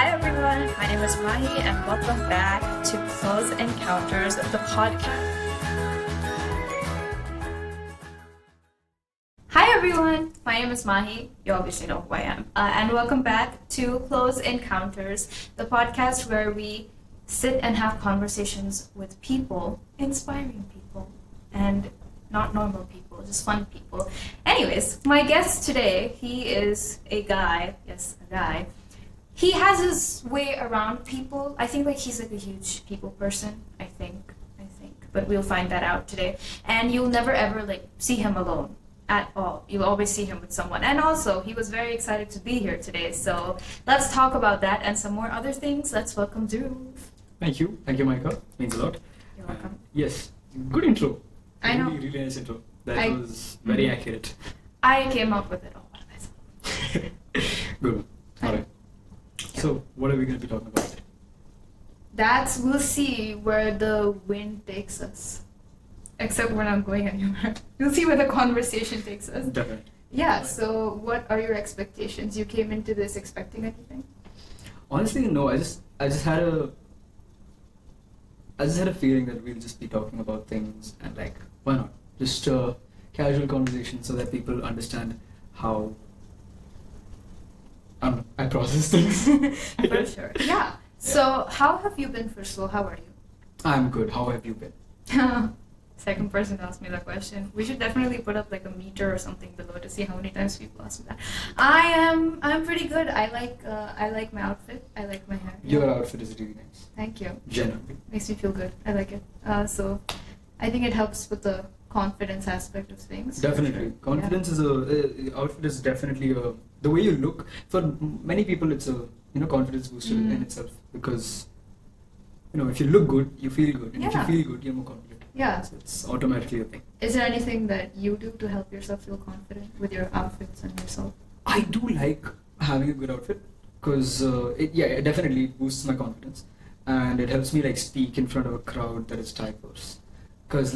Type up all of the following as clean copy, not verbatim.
Hi everyone, my name is Mahi and welcome back to Close Encounters, the podcast. Hi everyone, my name is Mahi. You obviously know who I am. And welcome back to Close Encounters, the podcast where we sit and have conversations with people, inspiring people, and not normal people, just fun people. Anyways, my guest today, he is a guy. Yes, a guy. He has his way around people. I think he's a huge people person. I think. But we'll find that out today. And you'll never ever see him alone at all. You'll always see him with someone. And also, he was very excited to be here today. So let's talk about that and some more other things. Let's welcome Dhruv. Thank you, Micah. Means a lot. You're welcome. Yes, good intro. I know. Really nice intro. That was very accurate. I came up with it all by myself. Good. All right. So, what are we going to be talking about today? We'll see where the wind takes us. Except we're not going anywhere. We'll see where the conversation takes us. Definitely. Yeah, so what are your expectations? You came into this expecting anything? Honestly, no. I just had a feeling that we'll just be talking about things and why not? Just a casual conversation so that people understand how I process things. For sure. Yeah. So, how have you been, first of all? How are you? I'm good. How have you been? Second person to ask me that question. We should definitely put up a meter or something below to see how many times people ask me that. I'm pretty good. I like my outfit. I like my hair. Your outfit is really nice. Thank you. Genuinely. Makes me feel good. I like it. So I think it helps with the confidence aspect of things. Definitely. Confidence is outfit is definitely the way you look. For many people, it's a confidence booster in itself, because if you look good, you feel good, and if you feel good, you're more confident. Yeah. So it's automatically a thing. Is there anything that you do to help yourself feel confident with your outfits and yourself? I do like having a good outfit because it definitely boosts my confidence, and it helps me speak in front of a crowd that is diverse. Because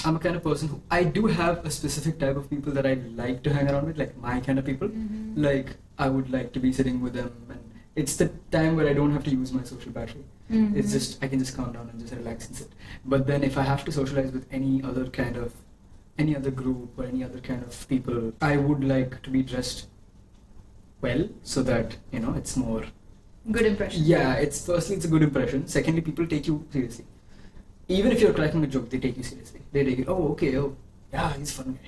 I'm a kind of person who I do have a specific type of people that I like to hang around with, my kind of people. Mm-hmm. I would like to be sitting with them, and it's the time where I don't have to use my social battery. Mm-hmm. It's just I can just calm down and just relax and sit. But then if I have to socialize with any other group or any other kind of people, I would like to be dressed well so that it's more good impression. Yeah, firstly it's a good impression. Secondly, people take you seriously. Even if you're cracking a joke, they take you seriously. They take it, yeah, he's funny.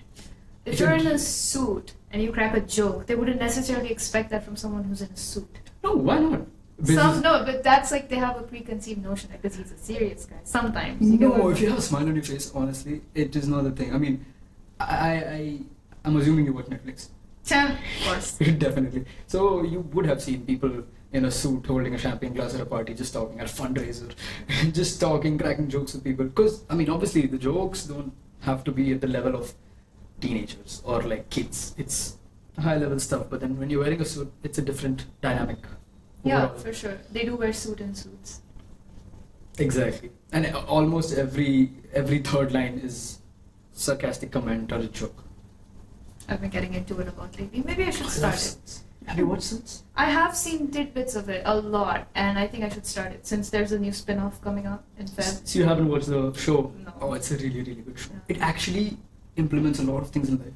If you're in a suit and you crack a joke, they wouldn't necessarily expect that from someone who's in a suit. No, why not? But that's they have a preconceived notion because he's a serious guy. Sometimes. No, if you have a smile on your face, honestly, it is not a thing. I mean, I'm assuming you watch Netflix. Of course. Definitely. So you would have seen people in a suit holding a champagne glass at a party, just talking at a fundraiser, just talking, cracking jokes with people. Because, obviously the jokes don't have to be at the level of teenagers or kids. It's high level stuff, but then when you're wearing a suit, it's a different dynamic. Yeah, overall. for sure. They do wear suits. Exactly. And almost every third line is sarcastic comment or a joke. I've been getting into it a lot lately. Maybe I should start it. Have you watched Suits? I have seen tidbits of it a lot, and I think I should start it since there's a new spin-off coming out in Feb. So you haven't watched the show? No. Oh, it's a really, really good show. Yeah. It actually implements a lot of things in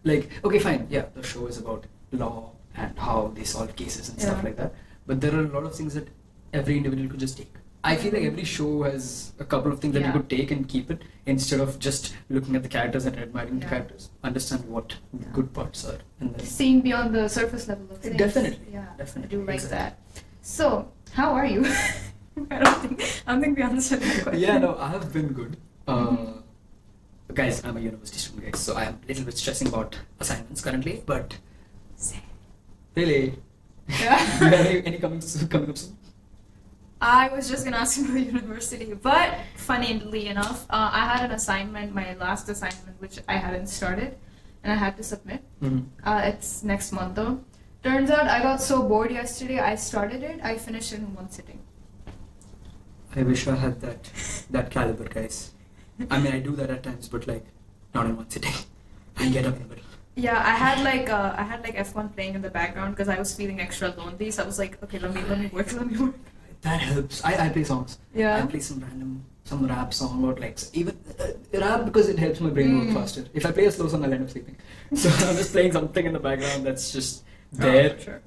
life. Okay, fine, yeah, the show is about law and how they solve cases and stuff like that. But there are a lot of things that every individual could just take. I feel like every show has a couple of things that you could take and keep it instead of just looking at the characters and admiring the characters. Understand what good parts are in them. Seeing beyond the surface level of things. Definitely. Yeah, Definitely. I do like that. So, how are you? I don't think we answered that question. Yeah, no, I have been good. Guys, I'm a university student, guys, so I am a little bit stressing about assignments currently, but... Same. Really? Yeah. Do you have any coming up soon? I was just going to ask you about university, but funnily enough, I had an assignment, my last assignment, which I hadn't started, and I had to submit. It's next month though. Turns out I got so bored yesterday, I started it, I finished it in one sitting. I wish I had that caliber, guys. I do that at times, but not in one sitting. I get up in the middle. Yeah, I had like F1 playing in the background because I was feeling extra lonely. So I was like, okay, let me work, let me work. That helps. I play songs. Yeah. I play some rap song or like even rap because it helps my brain work faster. If I play a slow song, I'll end up sleeping. So I'm just playing something in the background that's just there, Sure.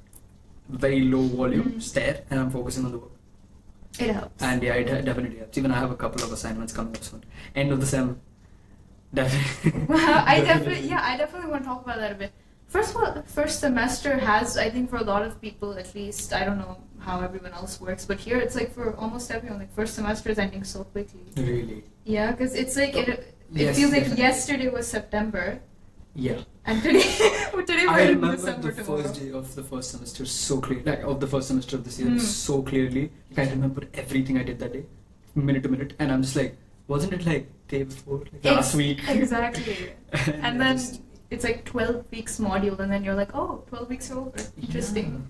very low volume, just there, and I'm focusing on the work. It helps. And yeah, it definitely helps. Even I have a couple of assignments coming up soon. End of the sem. Definitely. I definitely want to talk about that a bit. First of all, first semester has, I think for a lot of people at least, I don't know how everyone else works, but here it's like for almost everyone, like first semester is ending so quickly. Really? Yeah, because it's like, it Yes, feels like definitely. yesterday was September, Yeah. and today, today I we're in remember December the tomorrow. first day of the first semester so clearly, like of the first semester of this year so clearly. Like, I remember everything I did that day, minute to minute, and I'm just like, wasn't it like day before, like last week? Exactly. And I then just- it's like 12 weeks module, and then you're like, oh, 12 weeks are over. Interesting. Yeah.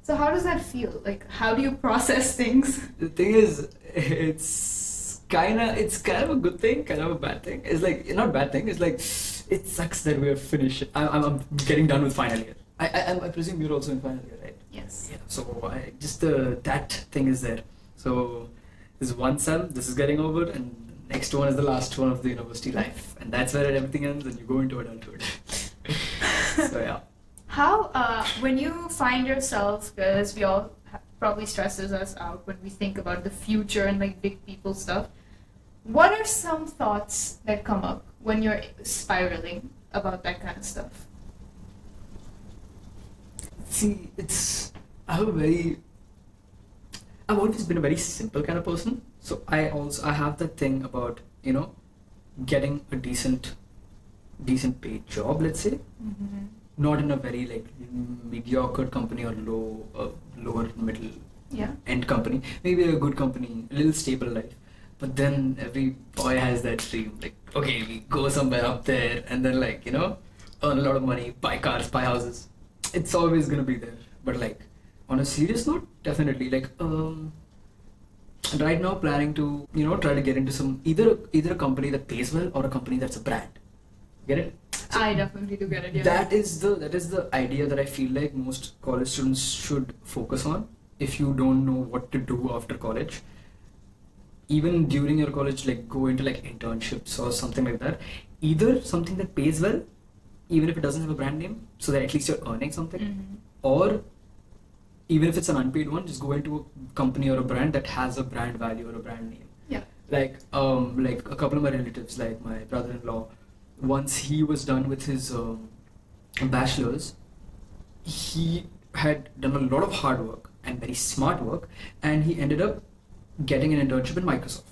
So how does that feel? Like, how do you process things? The thing is, it's kind of a good thing, kind of a bad thing. It's like not bad thing. It's like it sucks that we're finished. I'm getting done with final year. I presume you're also in final year, right? Yes. Yeah. So that thing is there. So this one sem, this is getting over, and the next one is the last one of the university life, and that's where everything ends, and you go into adulthood. So yeah. How, when you find yourself, because we all probably stresses us out when we think about the future and like big people stuff, what are some thoughts that come up when you're spiraling about that kind of stuff? See, I've always been a very simple kind of person. So I have that thing about, getting a decent paid job, let's say. Mm-hmm. Not in a very like mediocre company or lower middle Yeah. end company. Maybe a good company, a little stable life. But then every boy has that dream, like, okay, we go somewhere up there and then like, earn a lot of money, buy cars, buy houses. It's always gonna be there. But like on a serious note, definitely like right now planning to, try to get into some either a company that pays well or a company that's a brand. Get it? So I definitely do get it. Yeah. that is the idea that I feel like most college students should focus on if you don't know what to do after college. Even during your college, like go into like internships or something like that. Either something that pays well, even if it doesn't have a brand name, so that at least you're earning something. Mm-hmm. Or even if it's an unpaid one, just go into a company or a brand that has a brand value or a brand name. Yeah. Like a couple of my relatives, like my brother-in-law, once he was done with his bachelor's, he had done a lot of hard work and very smart work, and he ended up getting an internship in Microsoft.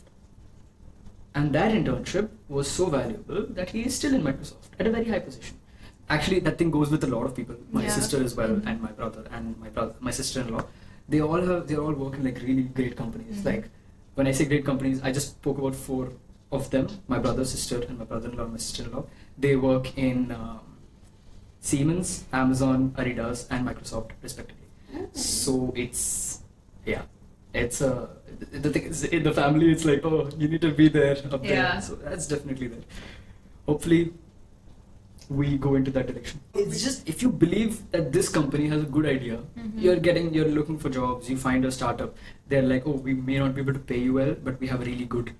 And that internship was so valuable that he is still in Microsoft at a very high position. Actually, that thing goes with a lot of people. My Yeah. sister as well, Mhm. and my brother, my sister-in-law. They're all working like really great companies. Mhm. Like when I say great companies, I just spoke about 4 of them: my brother, sister, and my brother-in-law, and my sister-in-law. They work in Siemens, Amazon, Adidas, and Microsoft, respectively. So it's the thing is, in the family, it's like, oh, you need to be there up Yeah. there. So that's definitely there. Hopefully, we go into that direction. It's just if you believe that this company has a good idea, Mhm. you're looking for jobs, you find a startup, they're like, oh, we may not be able to pay you well, but we have a really good.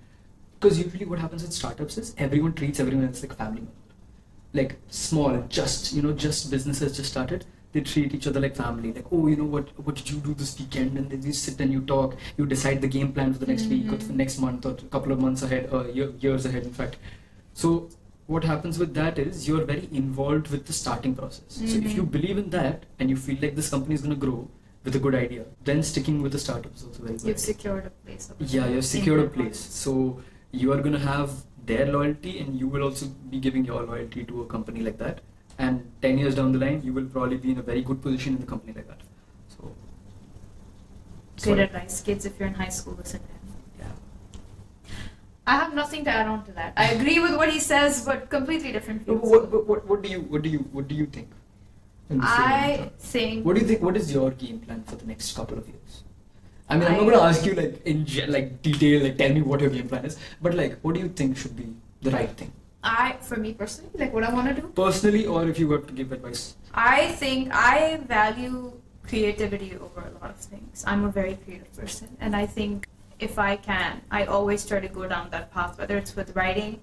Because usually what happens with startups is everyone treats everyone else like family member. Like small, just businesses just started. They treat each other like family. Like, oh, what did you do this weekend? And then you sit and you talk. You decide the game plan for the next week or for the next month or a couple of months ahead or years ahead, in fact. So what happens with that is you're very involved with the starting process. So if you believe in that and you feel like this company is going to grow with a good idea, then sticking with the startup is also very good. You've secured a place. Yeah, you've secured a place. So you are going to have their loyalty and you will also be giving your loyalty to a company like that. And 10 years down the line, you will probably be in a very good position in the company like that. So, Good advice, kids. If you're in high school, listen to him. yeah. I have nothing to add on to that. I agree with what he says, but completely different No, views. what do you think? in this I area? think. What do you think? What is your game plan for the next couple of years? I mean, I'm not I- going to ask you like in detail, like tell me what your game plan is. But like, what do you think should be the right thing? For me personally, like what I want to do, Personally, or if you were to give advice? I think I value creativity over a lot of things. I'm a very creative person, and I think if I can, I always try to go down that path, whether it's with writing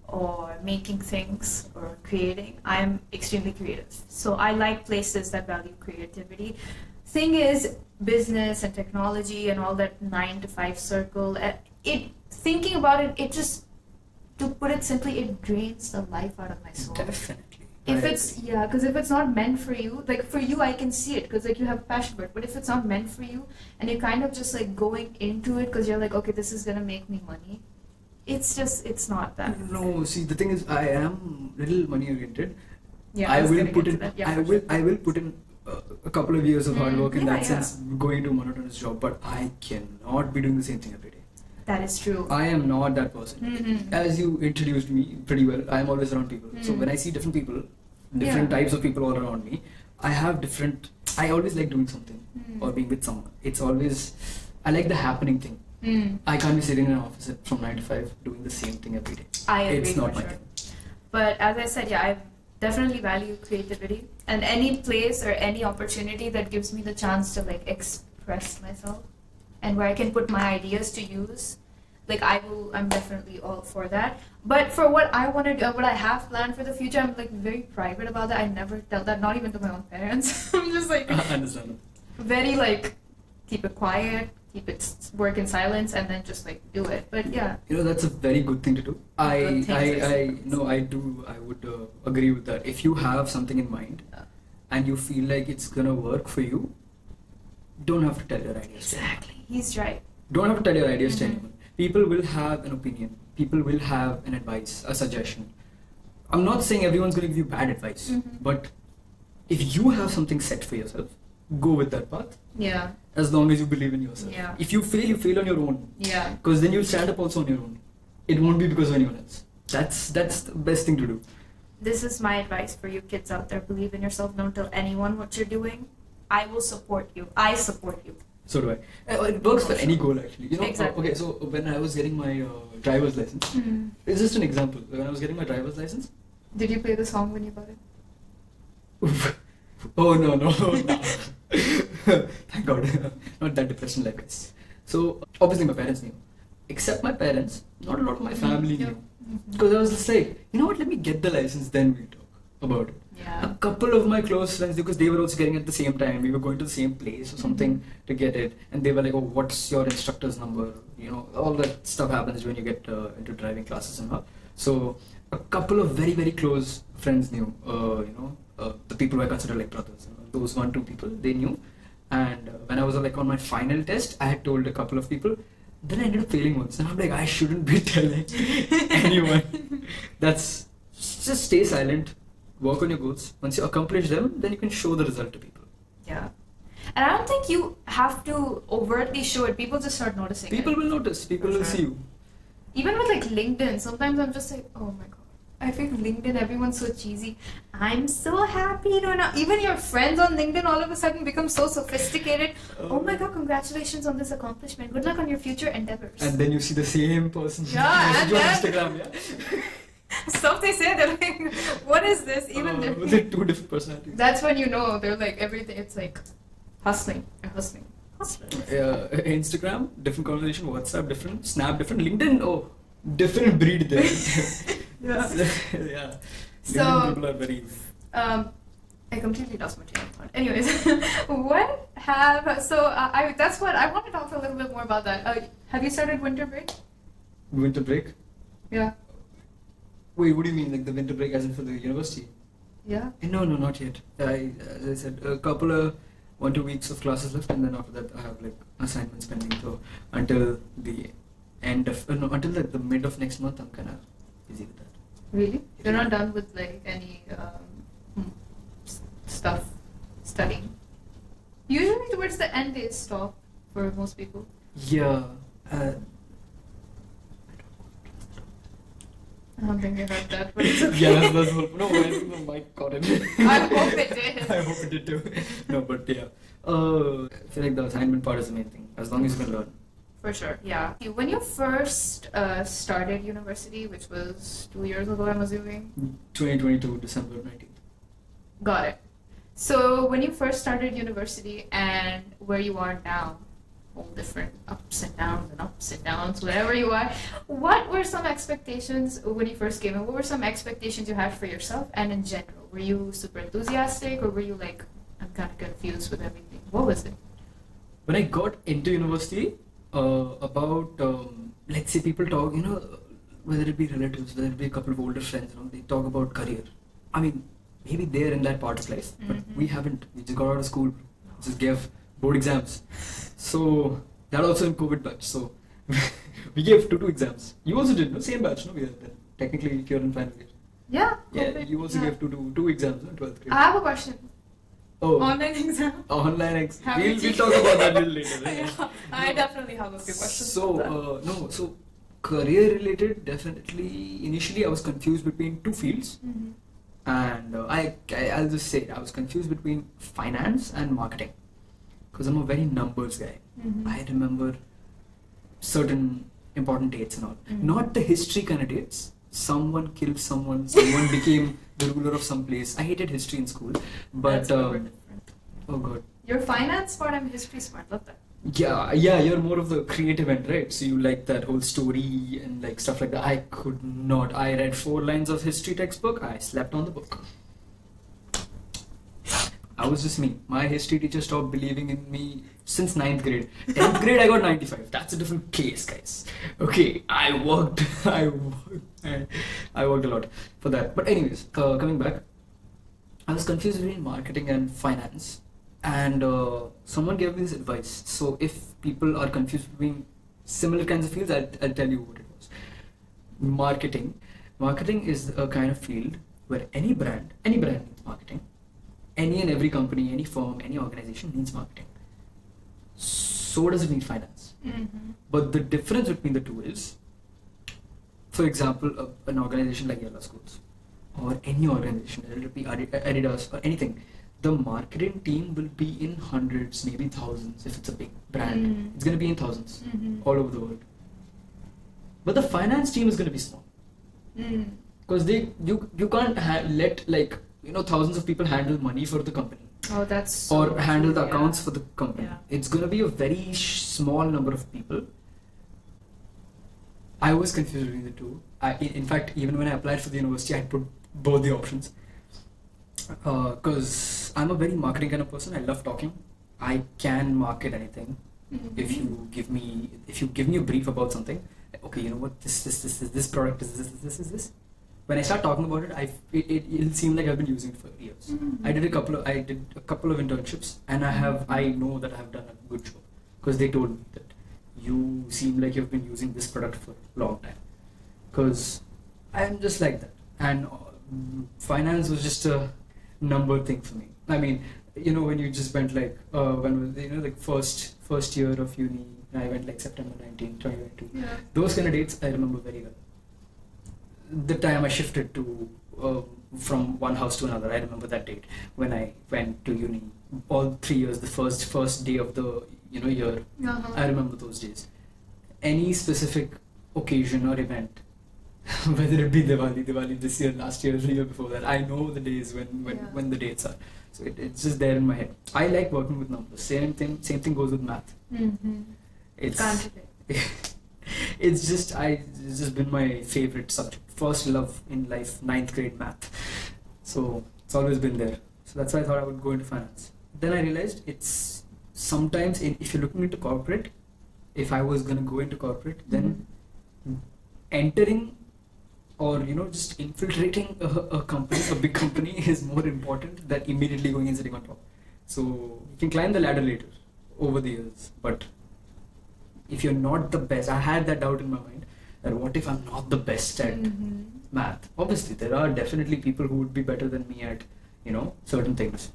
or making things or creating. I'm extremely creative. So I like places that value creativity. Thing is, business and technology and all that 9 to 5 circle, thinking about it, it just, to put it simply, it drains the life out of my soul. Definitely. Because if it's not meant for you, like for you, I can see it because like you have passion for it. But if it's not meant for you, and you're kind of just like going into it because you're like, okay, this is gonna make me money, it's not that. No, see, the thing is, I am little money oriented. Yeah, I was will gonna put get in. to that. Yeah, I for will. sure. I will put in a couple of years of hard work in that yeah. sense, going to a monotonous job. But I cannot be doing the same thing every day. That is true. I am not that person. Mhm. As you introduced me pretty well, I am always around people. So when I see different people, different types of people all around me, I have different. I always like doing something or being with someone. It's always. I like the happening thing. I can't be sitting in an office from 9 to 5 doing the same thing every day. I agree. It's not for my sure. thing. But as I said, yeah, I definitely value creativity, and any place or any opportunity that gives me the chance to like express myself and where I can put my ideas to use, like I'm definitely all for that. But for what I want to do, what I have planned for the future, I'm like very private about that. I never tell that, not even to my own parents. I'm just like Understand. very like keep it quiet, keep it work in silence, and then just like do it. But yeah, That's a very good thing to do. Good things I do. I would agree with that. If you have something in mind and you feel like it's gonna work for you, don't have to tell your ideas. exactly. He's right. Don't have to tell your ideas to anyone. People will have an opinion. People will have an advice, a suggestion. I'm not saying everyone's going to give you bad advice, but if you have something set for yourself, go with that path. Yeah. As long as you believe in yourself. Yeah. If you fail on your own. Yeah. Because then you'll stand up also on your own. It won't be because of anyone else. That's the best thing to do. This is my advice for you kids out there. Believe in yourself. Don't tell anyone what you're doing. I will support you. I support you. So do I. It works for any goal actually. Exactly. Okay, so when I was getting my driver's license, it's just an example. When I was getting my driver's license. Did you play the song when you got it? Oh no. Thank God. Not that depression like this. So obviously my parents knew. Except my parents, not a lot of my family knew. Because I was just like, you know what, let me get the license, then we'll talk about it. Yeah. A couple of my close friends, because they were also getting it at the same time, we were going to the same place or something to get it, and they were like, oh, what's your instructor's number? All that stuff happens when you get into driving classes and all. So a couple of very, very close friends knew, the people who I consider like brothers. Those 1-2 people, they knew. And when I was like on my final test, I had told a couple of people. Then I ended up failing once, and I'm like, I shouldn't be telling anyone. Just stay silent, work on your goals. Once you accomplish them, then you can show the result to people. Yeah. And I don't think you have to overtly show it. People just start noticing People it. will notice. People will see you. Even with like LinkedIn, sometimes I'm just like, oh my god. I think LinkedIn, everyone's so cheesy. I'm so happy to know. Even your friends on LinkedIn all of a sudden become so sophisticated. Oh my god, congratulations on this accomplishment. Good luck on your future endeavors. And then you see the same person Yeah, message on and Instagram, yeah? Stuff they say, they're like, what is this? Even With the 2 different personalities. that's when you know they're like everything. It's like hustling. Instagram, different conversation. WhatsApp, different. Snap, different. LinkedIn, different breed there. Yeah. Yeah. So, LinkedIn people are very. I completely lost my train of thought. Anyways, that's what I want to talk a little bit more about that. Have you started winter break? Winter break? Yeah. Wait, what do you mean? Like the winter break as in for the university? Yeah. No, not yet. As I said, a couple of 1-2 weeks of classes left, and then after that I have like assignments pending. So until the end of until like the mid of next month, I'm kind of busy with that. Really? You're not done with like any stuff studying? Usually towards the end they stop for most people. Yeah. I don't think I heard that, but it's okay. Yeah, that's the no, I think the mic caught it. I hope it did. I hope it did too. No, but yeah. I feel like the assignment part is the main thing. As long as you can learn. For sure, yeah. When you first started university, which was 2 years ago, I'm assuming. 2022, December 19th. Got it. So when you first started university and where you are now, all different ups and downs, wherever you are, what were some expectations when you first came in? What were some expectations you had for yourself and in general? Were you super enthusiastic or were you like, I'm kind of confused with everything? What was it? When I got into university, let's say people talk, whether it be relatives, whether it be a couple of older friends, they talk about career. I mean, maybe they're in that part of life, but we haven't. We just got out of school, just gave board exams. So that also in COVID batch. So we gave two exams. You also did, no? Same batch, no? We are then. Technically, if you're in final year. Yeah. Yeah, you also gave two exams in 12th grade. I have a question. Oh. Online exam. Online exam. We'll talk about that a little later. Right? Yeah, I definitely have a few questions. So career related, definitely. Initially, I was confused between two fields. And I'll just say it, I was confused between finance and marketing because I'm a very numbers guy. I remember certain important dates and all. Not the history kind of dates. Someone killed someone became the ruler of some place. I hated history in school. But, oh god. You're finance smart, I'm history smart. Love that. Yeah, you're more of the creative end, right? So you like that whole story and like stuff like that. I could not. I read 4 lines of history textbook. I slept on the book. I was just me. My history teacher stopped believing in me since 9th grade. 10th grade I got 95. That's a different case, guys. Okay, I worked a lot for that. But anyways, coming back, I was confused between marketing and finance. And someone gave me this advice. So if people are confused between similar kinds of fields, I'll tell you what it was. Marketing is a kind of field where any brand needs marketing. Any and every company, any firm, any organization needs marketing. So does it need finance. But the difference between the two is, for example, an organization like YallaSchools or any organization, whether it be Adidas or anything, the marketing team will be in hundreds, maybe thousands if it's a big brand. It's going to be in thousands all over the world. But the finance team is going to be small. Because you can't let thousands of people handle money for the company. Oh, that's or handle the accounts for the company. Yeah. It's going to be a very small number of people. I was confused between the two. In fact, even when I applied for the university, I put both the options. Because I'm a very marketing kind of person. I love talking. I can market anything. If you give me a brief about something, okay, you know what, this product is this. When I start talking about it, it'll seem like I've been using it for years. I did a couple of internships, and I know that I have done a good job because they told me that you seem like you've been using this product for a long time. Because I'm just like that, and finance was just a number thing for me. I mean, when you just went first year of uni, I went like September 19, 2022. Yeah. Those kind of dates I remember very well. The time I shifted to from one house to another, I remember that date when I went to uni. All 3 years, the first day of the year, I remember those days. Any specific occasion or event, whether it be Diwali this year, last year, the year before that, I know the days when the dates are. So it's just there in my head. I like working with numbers. Same thing goes with math. It's just been my favorite subject. First love in life, 9th grade math. So it's always been there. So that's why I thought I would go into finance. Then I realized it's sometimes if you're looking into corporate, if I was gonna go into corporate, then entering or just infiltrating a company, a big company, is more important than immediately going and sitting on top. So you can climb the ladder later over the years, but if you're not the best, I had that doubt in my mind that what if I'm not the best at math? Obviously, there are definitely people who would be better than me at certain things,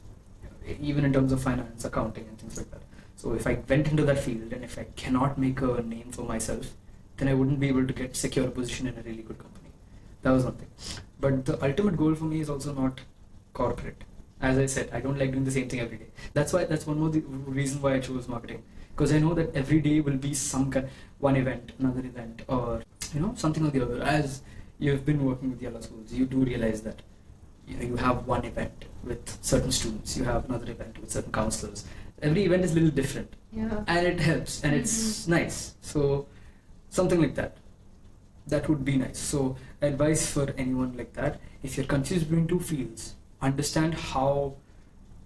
even in terms of finance, accounting, and things like that. So if I went into that field and if I cannot make a name for myself, then I wouldn't be able to get secure a position in a really good company. That was one thing. But the ultimate goal for me is also not corporate. As I said, I don't like doing the same thing every day. That's one more reason why I chose marketing, because I know that every day will be some kind, one event, another event, or something or the other. As you've been working with YallaSchools, you do realize that you have one event with certain students, you have another event with certain counselors. Every event is a little different, and it helps, and it's nice. So something like that would be nice. So advice for anyone like that: if you're confused between two fields, understand how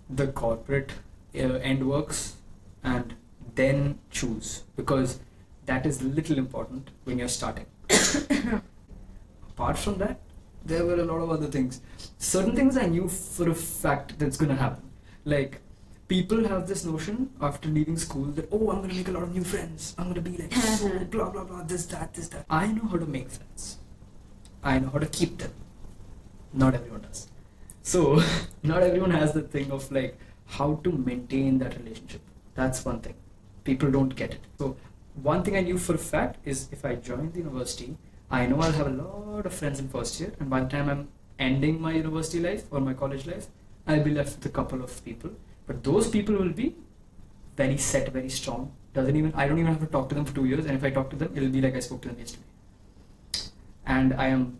the corporate end works, and then choose, because that is little important when you're starting. Apart from that, there were a lot of other things. Certain things I knew for a fact that's gonna happen. Like, people have this notion after leaving school that, oh, I'm gonna make a lot of new friends. I'm gonna be like, so blah blah blah, this, that. I know how to make friends. I know how to keep them. Not everyone does. So, not everyone has the thing of like how to maintain that relationship. That's one thing. People don't get it. So, one thing I knew for a fact is if I join the university, I know I'll have a lot of friends in first year, and by the time I'm ending my university life or my college life, I'll be left with a couple of people. But those people will be very set, very strong. I don't even have to talk to them for 2 years, and if I talk to them, it'll be like I spoke to them yesterday. And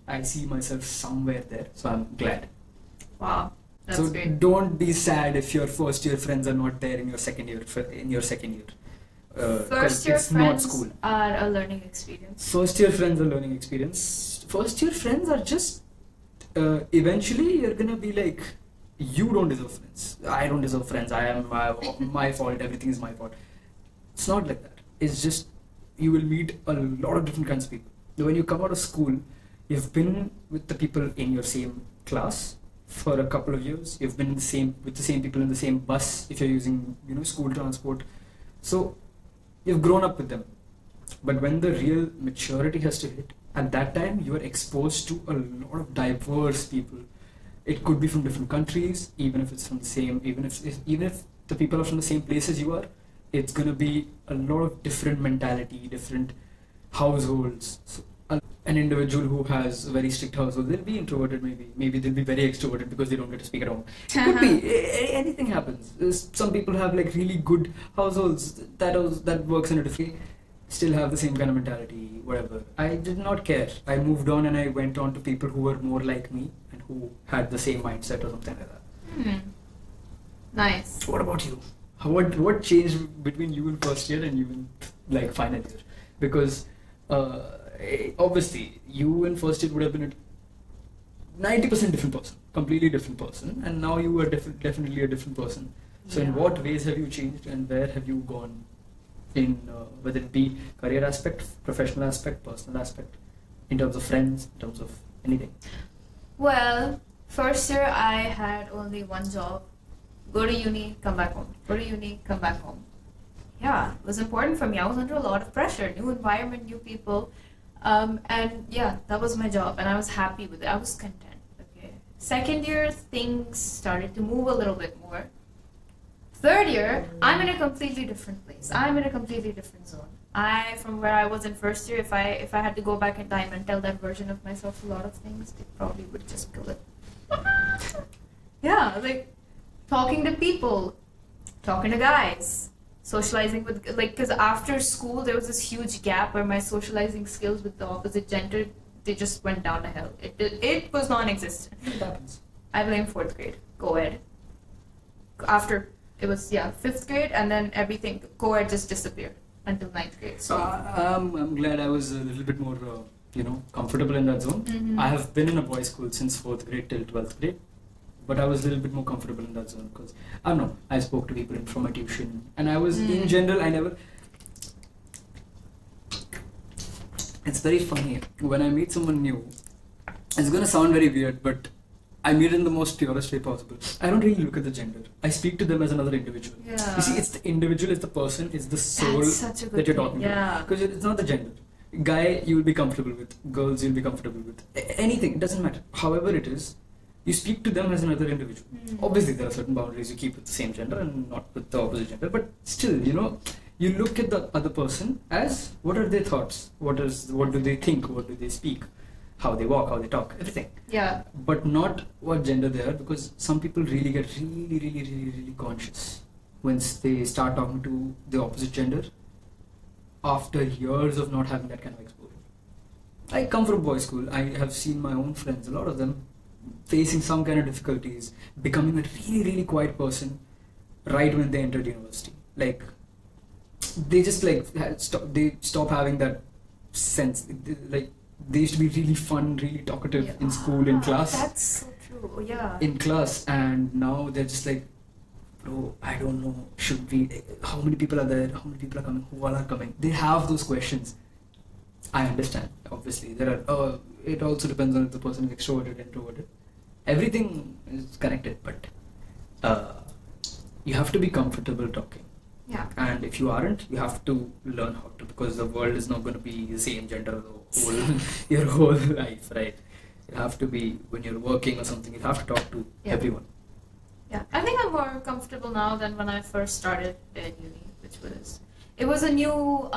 I see myself somewhere there, so I'm glad. Wow, that's so great. Don't be sad if your first year friends are not there in your second year. First year it's friends not school. are a learning experience. First year friends are learning experience. First year friends are just eventually you're gonna be like, you don't deserve friends. I don't deserve friends. I am my fault. Everything is my fault. It's not like that. It's just you will meet a lot of different kinds of people. When you come out of school, you've been with the people in your same class for a couple of years. You've been with the same people in the same bus if you're using school transport. So you've grown up with them. But when the real maturity has to hit, at that time you are exposed to a lot of diverse people. It could be from different countries, even if it's from the same, even if the people are from the same place as you are, it's gonna be a lot of different mentality, different households. So, an individual who has a very strict household, they'll be introverted maybe they'll be very extroverted because they don't get to speak at home. Could be, anything happens. Some people have like really good households, that works in a different way, still have the same kind of mentality, whatever. I did not care. I moved on and I went on to people who were more like me and who had the same mindset or something like that. Nice. What about you? What changed between you in first year and you in like final year? Because obviously you in first year would have been a 90% different person, completely different person, and now you are definitely a different person. So in what ways have you changed and where have you gone in whether it be career aspect, professional aspect, personal aspect, in terms of friends, in terms of anything? Well, first year I had only one job: go to uni, come back home. Go to uni, come back home. Yeah, it was important for me. I was under a lot of pressure, new environment, new people, and yeah, that was my job, and I was happy with it. I was content. Okay. Second year, things started to move a little bit more. Third year, I'm in a completely different place. I'm in a completely different zone. From where I was in first year, if I had to go back in time and tell that version of myself a lot of things, it probably would just kill it. Yeah, like talking to people, talking to guys, socializing with, because after school there was this huge gap where my socializing skills with the opposite gender, they just went down to hell. It was non-existent. It happens. I blame 4th grade, co-ed. After it was 5th grade, and then everything co-ed just disappeared until 9th grade. So I'm glad I was a little bit more comfortable in that zone. Mm-hmm. I have been in a boys' school since 4th grade till 12th grade, but I was a little bit more comfortable in that zone because I don't know, I spoke to people from my tuition, and I was in general, I never. It's very funny when I meet someone new. It's gonna sound very weird, but I meet in the most purest way possible. I don't really look at the gender. I speak to them as another individual. Yeah. You see, it's the individual, it's the person, it's the soul that you're talking to. Because it's not the gender. Guy, you will be comfortable with. Girls, you'll be comfortable with. Anything, it doesn't matter. However it is, you speak to them as another individual. Obviously, there are certain boundaries you keep with the same gender and not with the opposite gender. But still, you look at the other person as, what are their thoughts? What do they think? What do they speak? how they walk, how they talk, everything. Yeah. But not what gender they are, because some people really get really conscious once they start talking to the opposite gender after years of not having that kind of exposure. I come from boys' school. I have seen my own friends, a lot of them, facing some kind of difficulties, becoming a really quiet person right when they entered university. Like, they just stop having that sense. Like, they used to be really fun, really talkative in school, in class. That's so true. Yeah. In class, and now they're just like, bro, I don't know. Should we? How many people are there? How many people are coming? Who all are coming? They have those questions. I understand. Obviously, there are. It also depends on if the person is extroverted, introverted. Everything is connected, but you have to be comfortable talking. Yeah. And if you aren't, you have to learn how to, because the world is not going to be the same gender your whole life, right? You have to be, when you're working or something, you have to talk to everyone. Yeah, I think I'm more comfortable now than when I first started at uni, which was, it was a new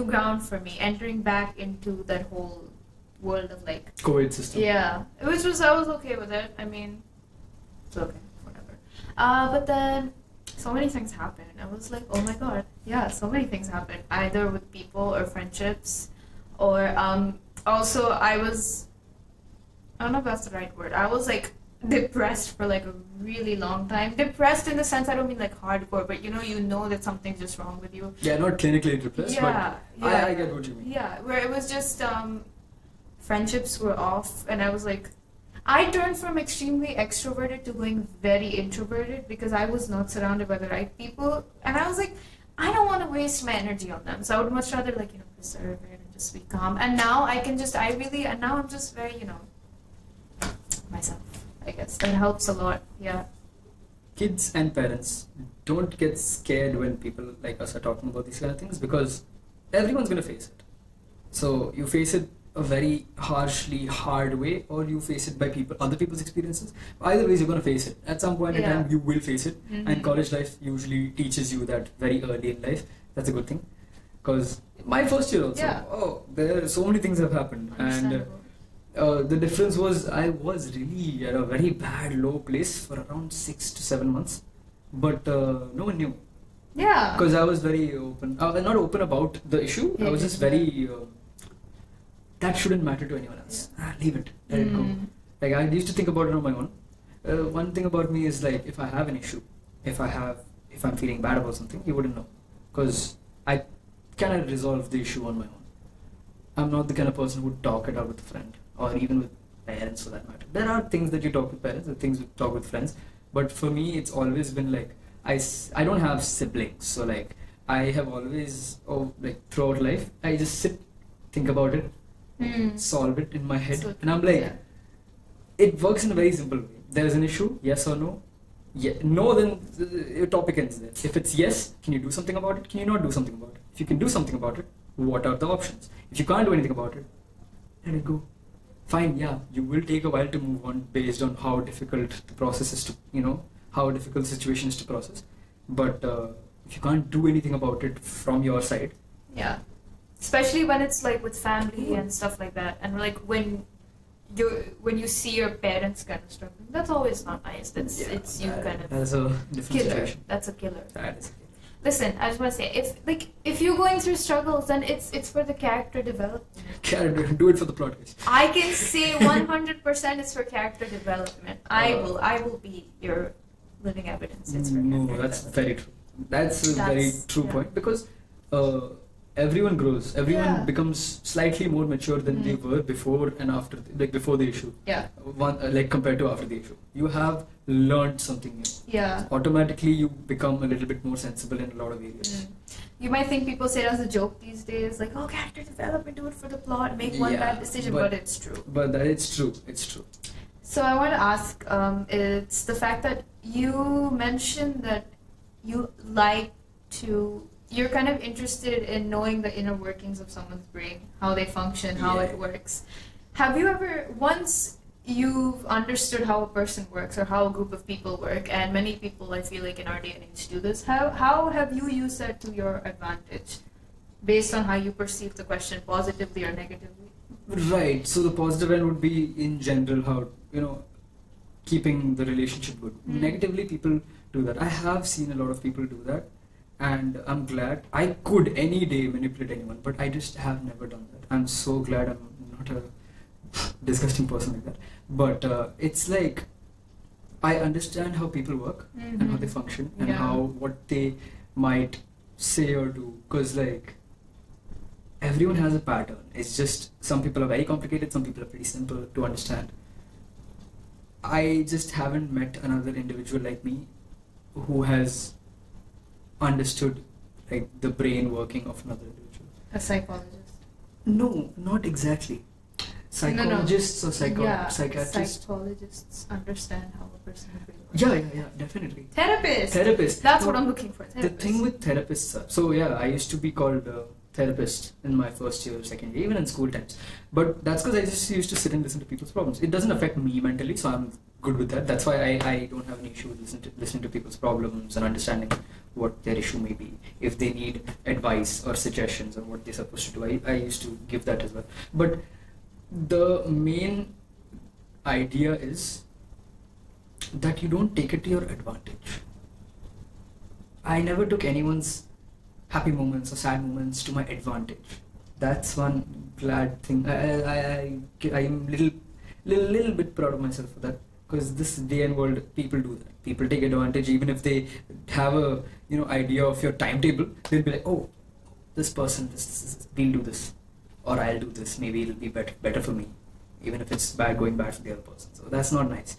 ground for me, entering back into that whole world of like co-ed system. Yeah, I was okay with it. I mean, it's okay, whatever. But then so many things happened. I was like, oh my god, yeah, so many things happened, either with people or friendships, or also I don't know if that's the right word. I was like depressed for like a really long time. Depressed in the sense, I don't mean like hardcore, but you know that something's just wrong with you. Yeah, not clinically depressed, but I get what you mean. Yeah, where it was just friendships were off, and I was like, I turned from extremely extroverted to going very introverted because I was not surrounded by the right people, and I was like, I don't want to waste my energy on them, so I would much rather like preserve it and just be calm. And now and now I'm just very myself. I guess that helps a lot. Yeah. Kids and parents, don't get scared when people like us are talking about these kind of things, because everyone's gonna face it. So you face it a very hard way, or you face it by other people's experiences. Either ways, you're gonna face it. At some point in time, you will face it. Mm-hmm. And college life usually teaches you that very early in life. That's a good thing. Because my first year also, there are so many things have happened, and the difference was I was really at a very bad low place for around 6 to 7 months, but no one knew. Yeah. Because I was very open. Not open about the issue. I was just very. That shouldn't matter to anyone else. Leave it. Let it go. Like, I used to think about it on my own. One thing about me is like, if I have an issue, if I'm feeling bad about something, you wouldn't know, because I cannot resolve the issue on my own. I'm not the kind of person who would talk it out with a friend, or even with parents for that matter. There are things that you talk with parents, and things you talk with friends, but for me it's always been like, I don't have siblings, so like I have always, throughout life, I just sit, think about it, solve it in my head, and I'm like, it works in a very simple way. There's an issue, yes or no. No, then your topic ends there. If it's yes, can you do something about it? Can you not do something about it? If you can do something about it, what are the options? If you can't do anything about it, let it go. Fine, you will take a while to move on based on how difficult the process is to, how difficult the situation is to process. But if you can't do anything about it from your side. Yeah. Especially when it's like with family and stuff like that. And like when you see your parents kind of struggling, that's always not nice. It's you kind of. That's a different situation. That's a killer. That is a killer. Listen, I just want to say, if you're going through struggles, then it's for the character development. Do it for the plot twist. I can say 100% it's for character development. I will be your living evidence. It's for that's very true. That's a very true point, because everyone grows. Everyone becomes slightly more mature than they were before and after, before the issue. Yeah. Compared to after the issue. You have learned something new. Yeah. Automatically, you become a little bit more sensible in a lot of areas. You might think people say it as a joke these days, like, oh, character development, do it for the plot, make one bad decision, but it's true. But it's true. It's true. So I want to ask, it's the fact that you mentioned that you're kind of interested in knowing the inner workings of someone's brain, how they function, how it works. Have you ever, once you've understood how a person works or how a group of people work, and many people, I feel like in our day and age do this, how have you used that to your advantage based on how you perceive the question, positively or negatively? Right. So the positive end would be in general how, keeping the relationship good. Negatively, people do that. I have seen a lot of people do that, and I'm glad. I could any day manipulate anyone, but I just have never done that. I'm so glad I'm not a disgusting person like that. But it's like I understand how people work and how they function and how what they might say or do, because like everyone has a pattern. It's just some people are very complicated, some people are pretty simple to understand. I just haven't met another individual like me who has understood like the brain working of another individual. A psychologist. No, not exactly. Psychologists or psychiatrists. Psychologists understand how a person is really working. Yeah, definitely. Therapist. That's what I'm looking for. The thing with therapists are, so yeah, I used to be called therapist in my first year, second year, even in school times. But that's because I just used to sit and listen to people's problems. It doesn't affect me mentally, so I'm good with that. That's why I don't have an issue with listening to people's problems and understanding what their issue may be. If they need advice or suggestions on what they're supposed to do, I used to give that as well. But the main idea is that you don't take it to your advantage. I never took anyone's happy moments or sad moments to my advantage. That's one glad thing. I am little bit proud of myself for that, because this day and world people do that. People take advantage even if they have a idea of your timetable. They'll be like, oh, this person, we'll do this, or I'll do this. Maybe it'll be better for me, even if it's going bad for the other person. So that's not nice.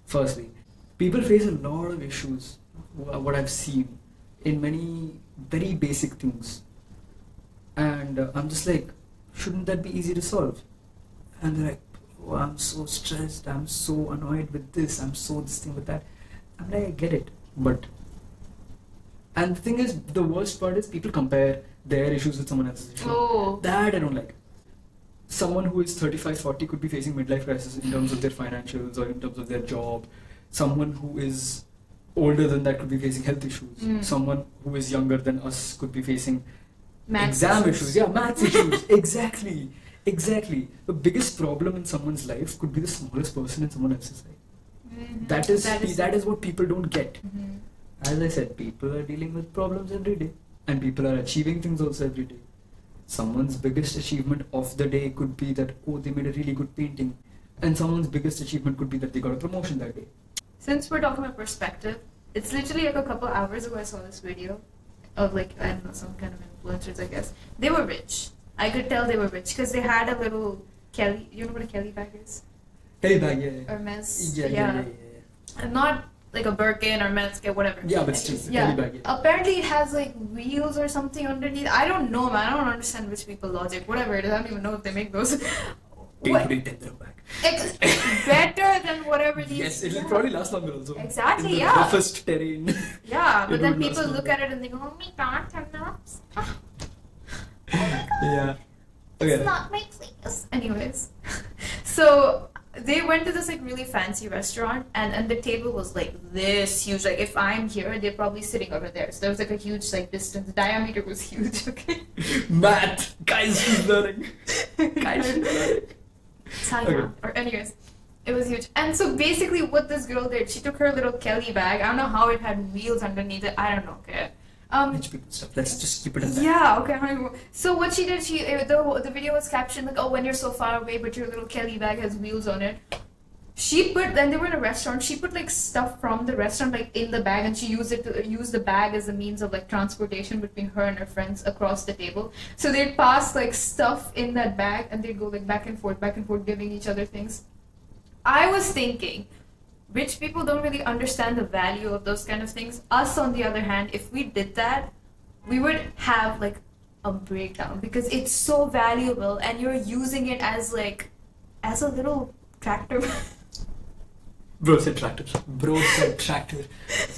Firstly, people face a lot of issues. What I've seen in many very basic things, and I'm just like, shouldn't that be easy to solve? And they're like, oh, I'm so stressed, I'm so annoyed with this, I'm so this thing with that. I'm like, I get it, but and the thing is, the worst part is people compare their issues with someone else's issues. Oh. That I don't like. Someone who is 35, 40 could be facing midlife crisis in terms of their financials or in terms of their job. Someone who is older than that could be facing health issues. Someone who is younger than us could be facing exam issues. Yeah, maths issues. Exactly. The biggest problem in someone's life could be the smallest person in someone else's life. That is what people don't get. As I said, people are dealing with problems every day, and people are achieving things also every day. Someone's biggest achievement of the day could be that, oh, they made a really good painting, and someone's biggest achievement could be that they got a promotion that day. Since we're talking about perspective, it's literally like a couple hours ago I saw this video of like, I don't know, some kind of influencers, I guess. They were rich. I could tell they were rich because they had a little Kelly. You know what a Kelly bag is? Kelly bag, yeah. Hermes. Yeah. And not like a Birkin or Men's, whatever. Yeah, but still, Kelly bag, yeah. Apparently it has like wheels or something underneath. I don't know, man. I don't understand rich people logic. Whatever it is, I don't even know if they make those. Better than whatever these. Yes, it'll probably last longer also. Exactly, in the yeah. roughest terrain. Yeah, but then people look at it and think, oh my god, $10. Oh my god. Yeah. Okay. It's not my place. Anyways, so they went to this like really fancy restaurant, and the table was like this huge. Like if I'm here, they're probably sitting over there. So there was like a huge like distance. The diameter was huge. Okay. Math, guys, she's learning. Okay. Or anyways, it was huge. And so basically, what this girl did, she took her little Kelly bag. I don't know how it had wheels underneath it. I don't know. Okay. Rich people stuff. Let's just keep it at that. Yeah, okay. So what she did, the video was captioned like, oh, when you're so far away, but your little Kelly bag has wheels on it. Then they were in a restaurant. She put like stuff from the restaurant like in the bag, and she used the bag as a means of like transportation between her and her friends across the table. So they'd pass like stuff in that bag, and they'd go like back and forth, giving each other things. I was thinking, rich people don't really understand the value of those kind of things. Us, on the other hand, if we did that, we would have like a breakdown because it's so valuable, and you're using it as a little tractor. Bro said tractor.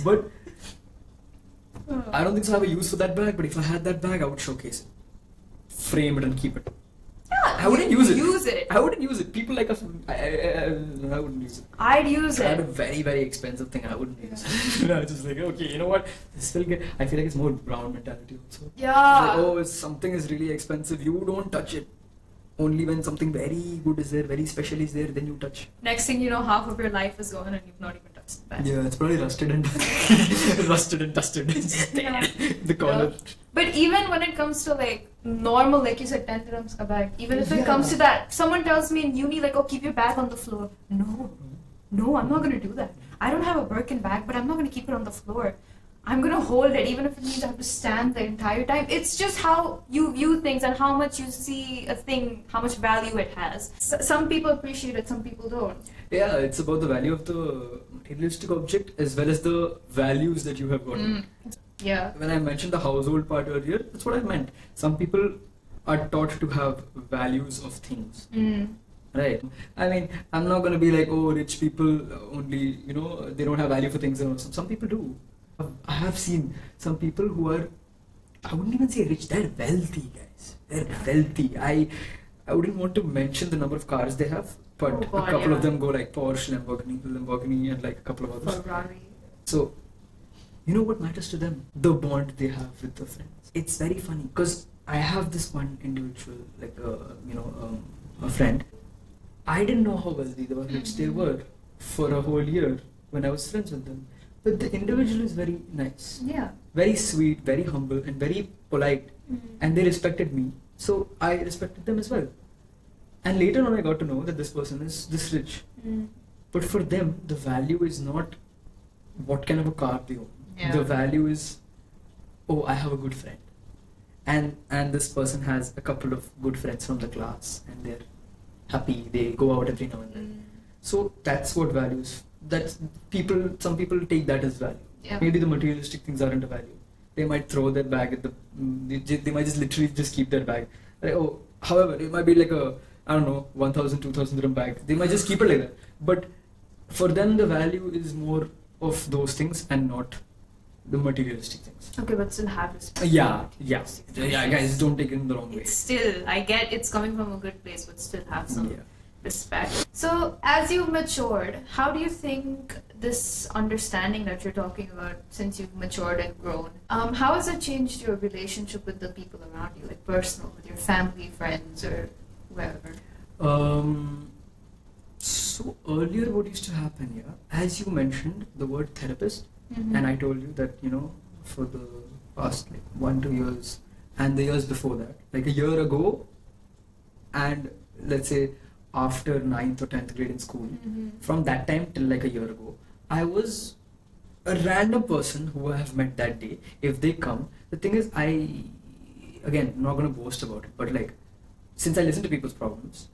But I don't think so I have a use for that bag, but if I had that bag, I would showcase it. Frame it and keep it. Yeah, I wouldn't use it. I wouldn't use it. People like us, I wouldn't use it. I'd use it. I had a very, very expensive thing, I wouldn't use it. I was just like, okay, you know what? This will get. I feel like it's more brown mentality also. Yeah. Like, oh, if something is really expensive, you don't touch it. Only when something very good is there, very special is there, then you touch. Next thing you know, half of your life is gone and you've not even touched the bag. Yeah, it's probably rusted and rusted and dusted. Yeah. The corner. But even when it comes to like normal, like you said, 10 dirhams ka bag, even if it Yeah. comes to that, someone tells me in uni, like, oh, keep your bag on the floor. No, I'm not gonna do that. I don't have a Birkin bag, but I'm not gonna keep it on the floor. I'm gonna hold it, even if it means I have to stand the entire time. It's just how you view things and how much you see a thing, how much value it has. Some people appreciate it, some people don't. Yeah, it's about the value of the materialistic object as well as the values that you have gotten. Yeah. When I mentioned the household part earlier, that's what I meant. Some people are taught to have values of things. Right. I mean, I'm not going to be like, oh, rich people only, they don't have value for things. And some people do. I have seen some people who are, I wouldn't even say rich, they're wealthy, guys. They're wealthy. I wouldn't want to mention the number of cars they have, but Oh God, a couple yeah. of them go like Porsche, Lamborghini, and like a couple of others. Ferrari. So, you know what matters to them? The bond they have with their friends. It's very funny because I have this one individual, like a friend. I didn't know how wealthy they were, rich they were for a whole year when I was friends with them. But the individual is very nice, Yeah. very sweet, very humble, and very polite. And they respected me, so I respected them as well. And later on, I got to know that this person is this rich. But for them, the value is not what kind of a car they own. Yeah. The value is, oh, I have a good friend, and this person has a couple of good friends from the class, and they're happy. They go out every now and then. So that's what values. That's some people take that as value. Yeah. Maybe the materialistic things aren't a value. They might throw their bag at they might just literally just keep their bag. Like, oh, however, it might be like a, I don't know, 1,000, 2,000 dirham bag. They might just keep it like that. But for them, the value is more of those things and not the materialistic things. Okay, but still have respect. Yeah, guys, don't take it in the wrong way. It's still, I get it's coming from a good place, but still have some Yeah. respect. So, as you've matured, how do you think this understanding that you're talking about, since you've matured and grown, how has it changed your relationship with the people around you, like personal, with your family, friends, or wherever? So earlier what used to happen, as you mentioned the word therapist, and I told you that, for the past like 1-2 years and the years before that, like a year ago, and let's say after 9th or 10th grade in school, from that time till like a year ago, I was a random person who I have met that day. If they come, the thing is, I'm not going to boast about it, but like, since I listen to people's problems,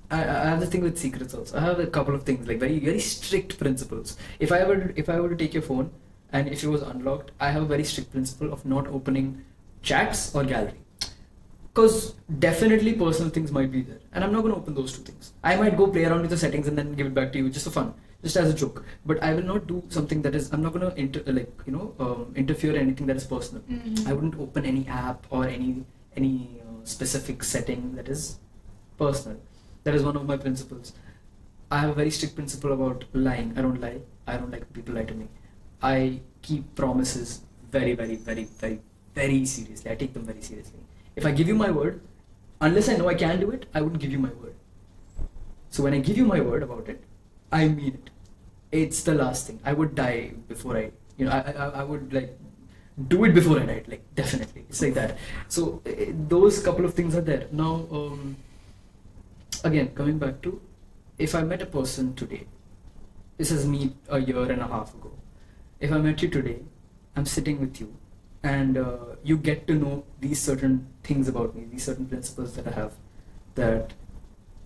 I have the thing with secrets also. I have a couple of things, like very, very strict principles. If I were to take your phone and if it was unlocked, I have a very strict principle of not opening chats or gallery. Because definitely personal things might be there, and I'm not going to open those two things. I might go play around with the settings and then give it back to you just for fun, just as a joke. But I will not do something that is, I'm not going to interfere in anything that is personal. I wouldn't open any app or any specific setting that is personal. That is one of my principles. I have a very strict principle about lying. I don't lie. I don't like people lie to me. I keep promises very, very, very, very, very seriously. I take them very seriously. If I give you my word, unless I know I can do it, I wouldn't give you my word. So when I give you my word about it, I mean it. It's the last thing. I would die before I would like do it before I died, like definitely. It's like that. So those couple of things are there. Now, again, coming back to, if I met a person today, this is me a year and a half ago. If I met you today, I'm sitting with you, and you get to know these certain things about me, these certain principles that I have, that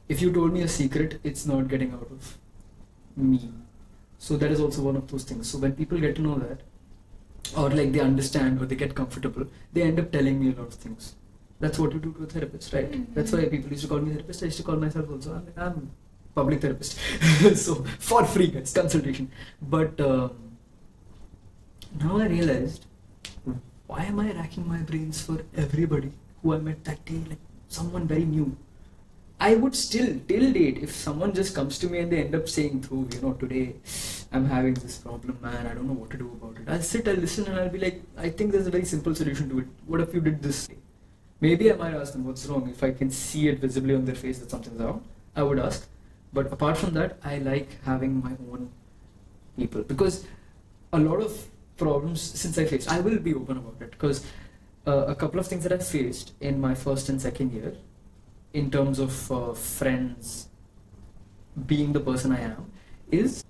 if you told me a secret, it's not getting out of me. So that is also one of those things. So when people get to know that, or like they understand or they get comfortable, they end up telling me a lot of things. That's what you do to a therapist, right? That's why people used to call me therapist. I used to call myself also. I'm public therapist. So for free, guys, consultation. But now I realized, why am I racking my brains for everybody who I met that day, like someone very new? I would still, till date, if someone just comes to me and they end up saying, Dhruv, today I'm having this problem, man, I don't know what to do about it. I'll sit, I'll listen, and I'll be like, I think there's a very simple solution to it. What if you did this? Maybe I might ask them what's wrong. If I can see it visibly on their face that something's wrong, I would ask. But apart from that, I like having my own people, because a lot of problems since I faced, I will be open about it, because a couple of things that I faced in my first and second year, in terms of friends being the person I am, is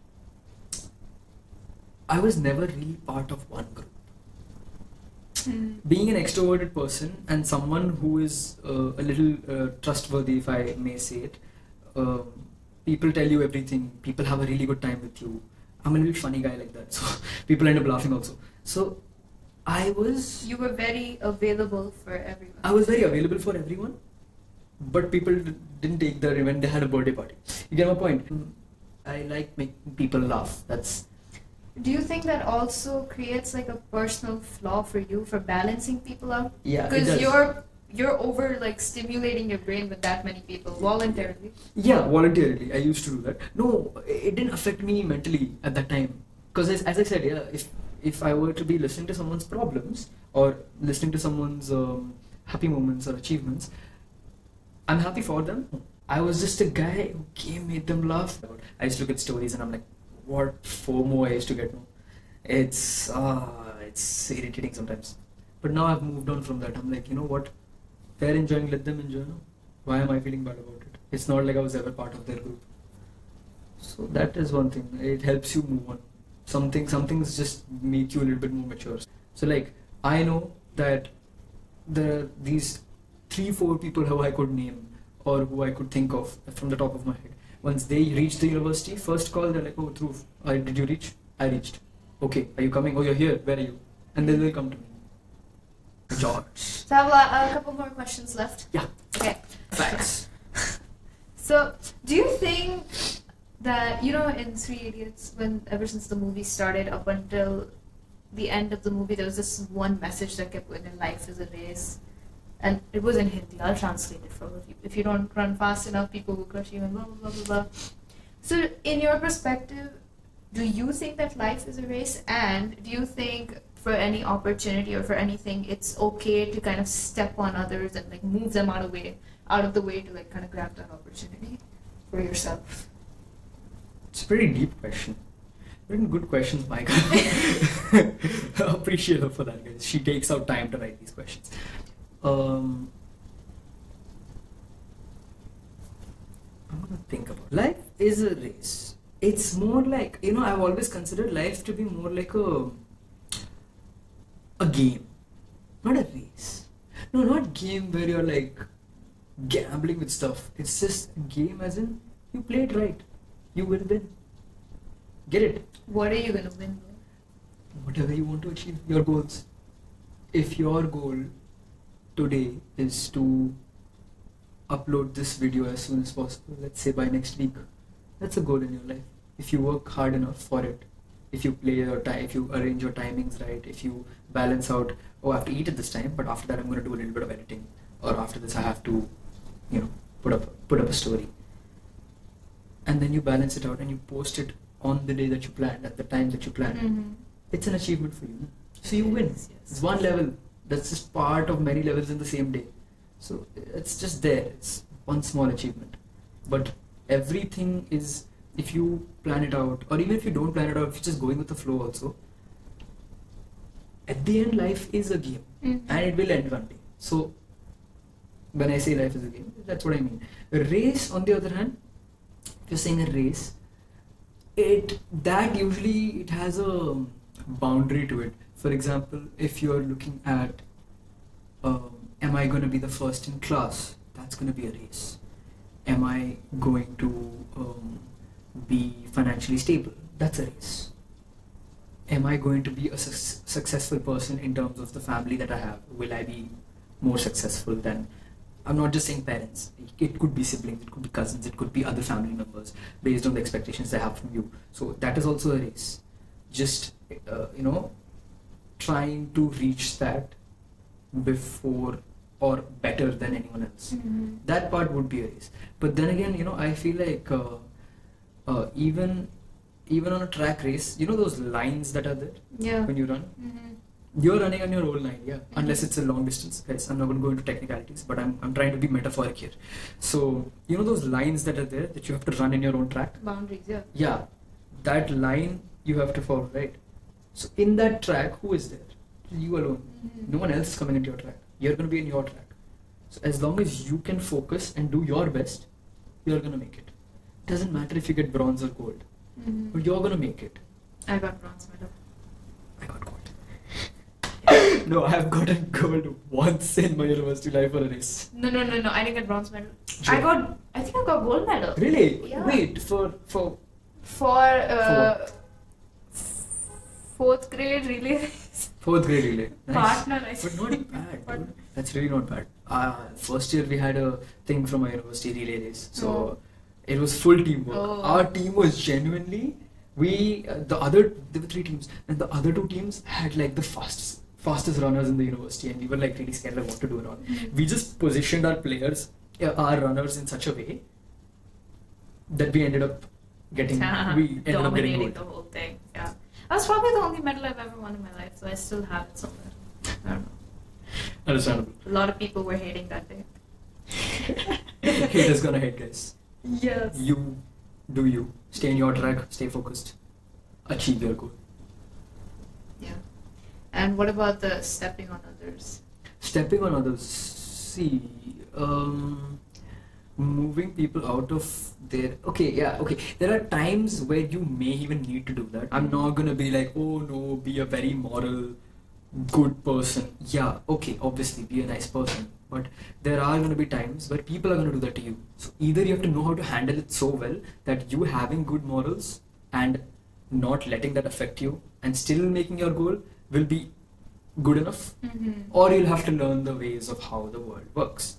I was never really part of one group. Being an extroverted person and someone who is a little trustworthy, if I may say it, people tell you everything, people have a really good time with you. I'm a little funny guy like that, so people end up laughing also. So you were very available for everyone. I was very available for everyone, but people didn't take that when they had a birthday party. You get my point? I like making people laugh. Do you think that also creates like a personal flaw for you for balancing people out? Yeah, because you're over like stimulating your brain with that many people voluntarily. Yeah, voluntarily. I used to do that. No, it didn't affect me mentally at that time. Because as I said, yeah, if I were to be listening to someone's problems or listening to someone's happy moments or achievements, I'm happy for them. I was just a guy who made them laugh. I used to look at stories and I'm like, what FOMO I used to get. It's irritating sometimes. But now I've moved on from that. I'm like, you know what? They're enjoying, let them enjoy. No? Why am I feeling bad about it? It's not like I was ever part of their group. So that is one thing. It helps you move on. Some things just make you a little bit more mature. So like, I know that there are these 3-4 people who I could name or who I could think of from the top of my head. Once they reach the university, first call, they're like, oh, Dhruv, did you reach? I reached. Okay, are you coming? Oh, you're here. Where are you? And then they'll come to me. George. So I have a couple more questions left. Yeah. Okay. Thanks. So, do you think that, in Three Idiots, ever since the movie started up until the end of the movie, there was this one message that kept going in: life is a race. And it was in Hindi. I'll translate it for you. If you don't run fast enough, people will crush you and blah, blah, blah, blah, blah. So, in your perspective, do you think that life is a race? And do you think for any opportunity or for anything, it's okay to kind of step on others and like move them out of the way to like kind of grab that opportunity for yourself? It's a pretty deep question. Very good questions, Micah. I appreciate her for that, guys. She takes out time to write these questions. I'm gonna think about it. Life is a race. It's more like, I've always considered life to be more like a game, not a race. No, not game where you're like gambling with stuff. It's just a game as in you play it right, you will win. Get it? What are you gonna win with? Whatever you want to achieve, your goals. If your goal today is to upload this video as soon as possible, let's say by next week, that's a goal in your life. If you work hard enough for it, if you play your time, if you arrange your timings right, if you balance out, I have to eat at this time, but after that I'm going to do a little bit of editing, or after this I have to, put up a story, and then you balance it out and you post it on the day that you planned, at the time that you planned. Mm-hmm. It's an achievement for you. So you win. Yes. It's one level. That's just part of many levels in the same day. So it's just there. It's one small achievement. But everything is, if you plan it out, or even if you don't plan it out, if you're just going with the flow also, at the end life is a game. Mm-hmm. And it will end one day. So when I say life is a game, that's what I mean. A race, on the other hand, if you're saying a race, that usually it has a boundary to it. For example, if you're looking at am I going to be the first in class, that's going to be a race. Am I going to be financially stable, that's a race. Am I going to be a successful person in terms of the family that I have? Will I be more successful than, I'm not just saying parents, it could be siblings, it could be cousins, it could be other family members based on the expectations they have from you. So that is also a race. Just, trying to reach that before or better than anyone else. Mm-hmm. That part would be a race. But then again, I feel like even on a track race, those lines that are there yeah. when you run, mm-hmm. you're running on your own line, yeah. Unless it's a long distance. Guys, I'm not going to go into technicalities, but I'm trying to be metaphoric here. So, you know those lines that are there that you have to run in your own track? Boundaries, yeah. Yeah. That line you have to follow, right? So, in that track, who is there? You alone. No one else is coming into your track. You're going to be in your track. So, as long as you can focus and do your best, you're going to make it. Doesn't matter if you get bronze or gold. But you're going to make it. I got bronze medal. I got gold. No, I have gotten gold once in my university life for a race. No. I didn't get bronze medal. Sure. I think I got gold medal. Really? Yeah. Wait, for fourth grade relay race. fourth grade relay. Nice. Partner race. But not bad, dude. That's really not bad. First year we had a thing from my university relay race. So it was full teamwork. Oh. Our team was genuinely, there were 3 teams, and the other 2 teams had like the fastest runners in the university, and we were like really scared of what to do and all. We just positioned our players, our runners in such a way that we ended up getting dominating gold. the whole thing. Yeah, that's probably the only medal I've ever won in my life, so I still have it somewhere. I don't know. Understandable. A lot of people were hating that day. Haters gonna hate, guys. Yes. You do you. Stay in your track, stay focused, achieve your goal. Yeah. And what about the stepping on others? Stepping on others. See, moving people out of their... Okay. There are times where you may even need to do that. I'm not gonna be like, oh no, be a very moral, good person. Yeah, okay, obviously, be a nice person. But there are going to be times where people are going to do that to you. So either you have to know how to handle it so well that you having good morals and not letting that affect you and still making your goal will be good enough, or you'll have to learn the ways of how the world works.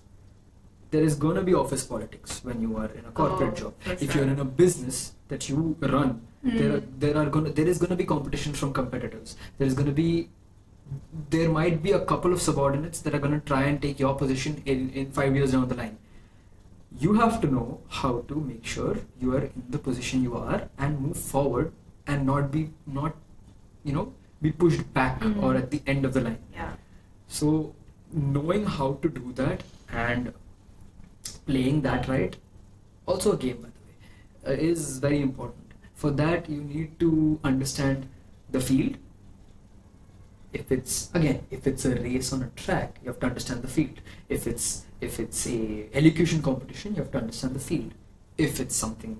There is going to be office politics when you are in a corporate job. If you're in a business that you run, there is going to be competition from competitors. There might be a couple of subordinates that are going to try and take your position in 5 years down the line. You have to know how to make sure you are in the position you are and move forward and not be pushed back or at the end of the line. Yeah. So knowing how to do that and playing that right, also a game by the way, is very important. For that you need to understand the field. If it's a race on a track, you have to understand the field. If it's a elocution competition, you have to understand the field. If it's something,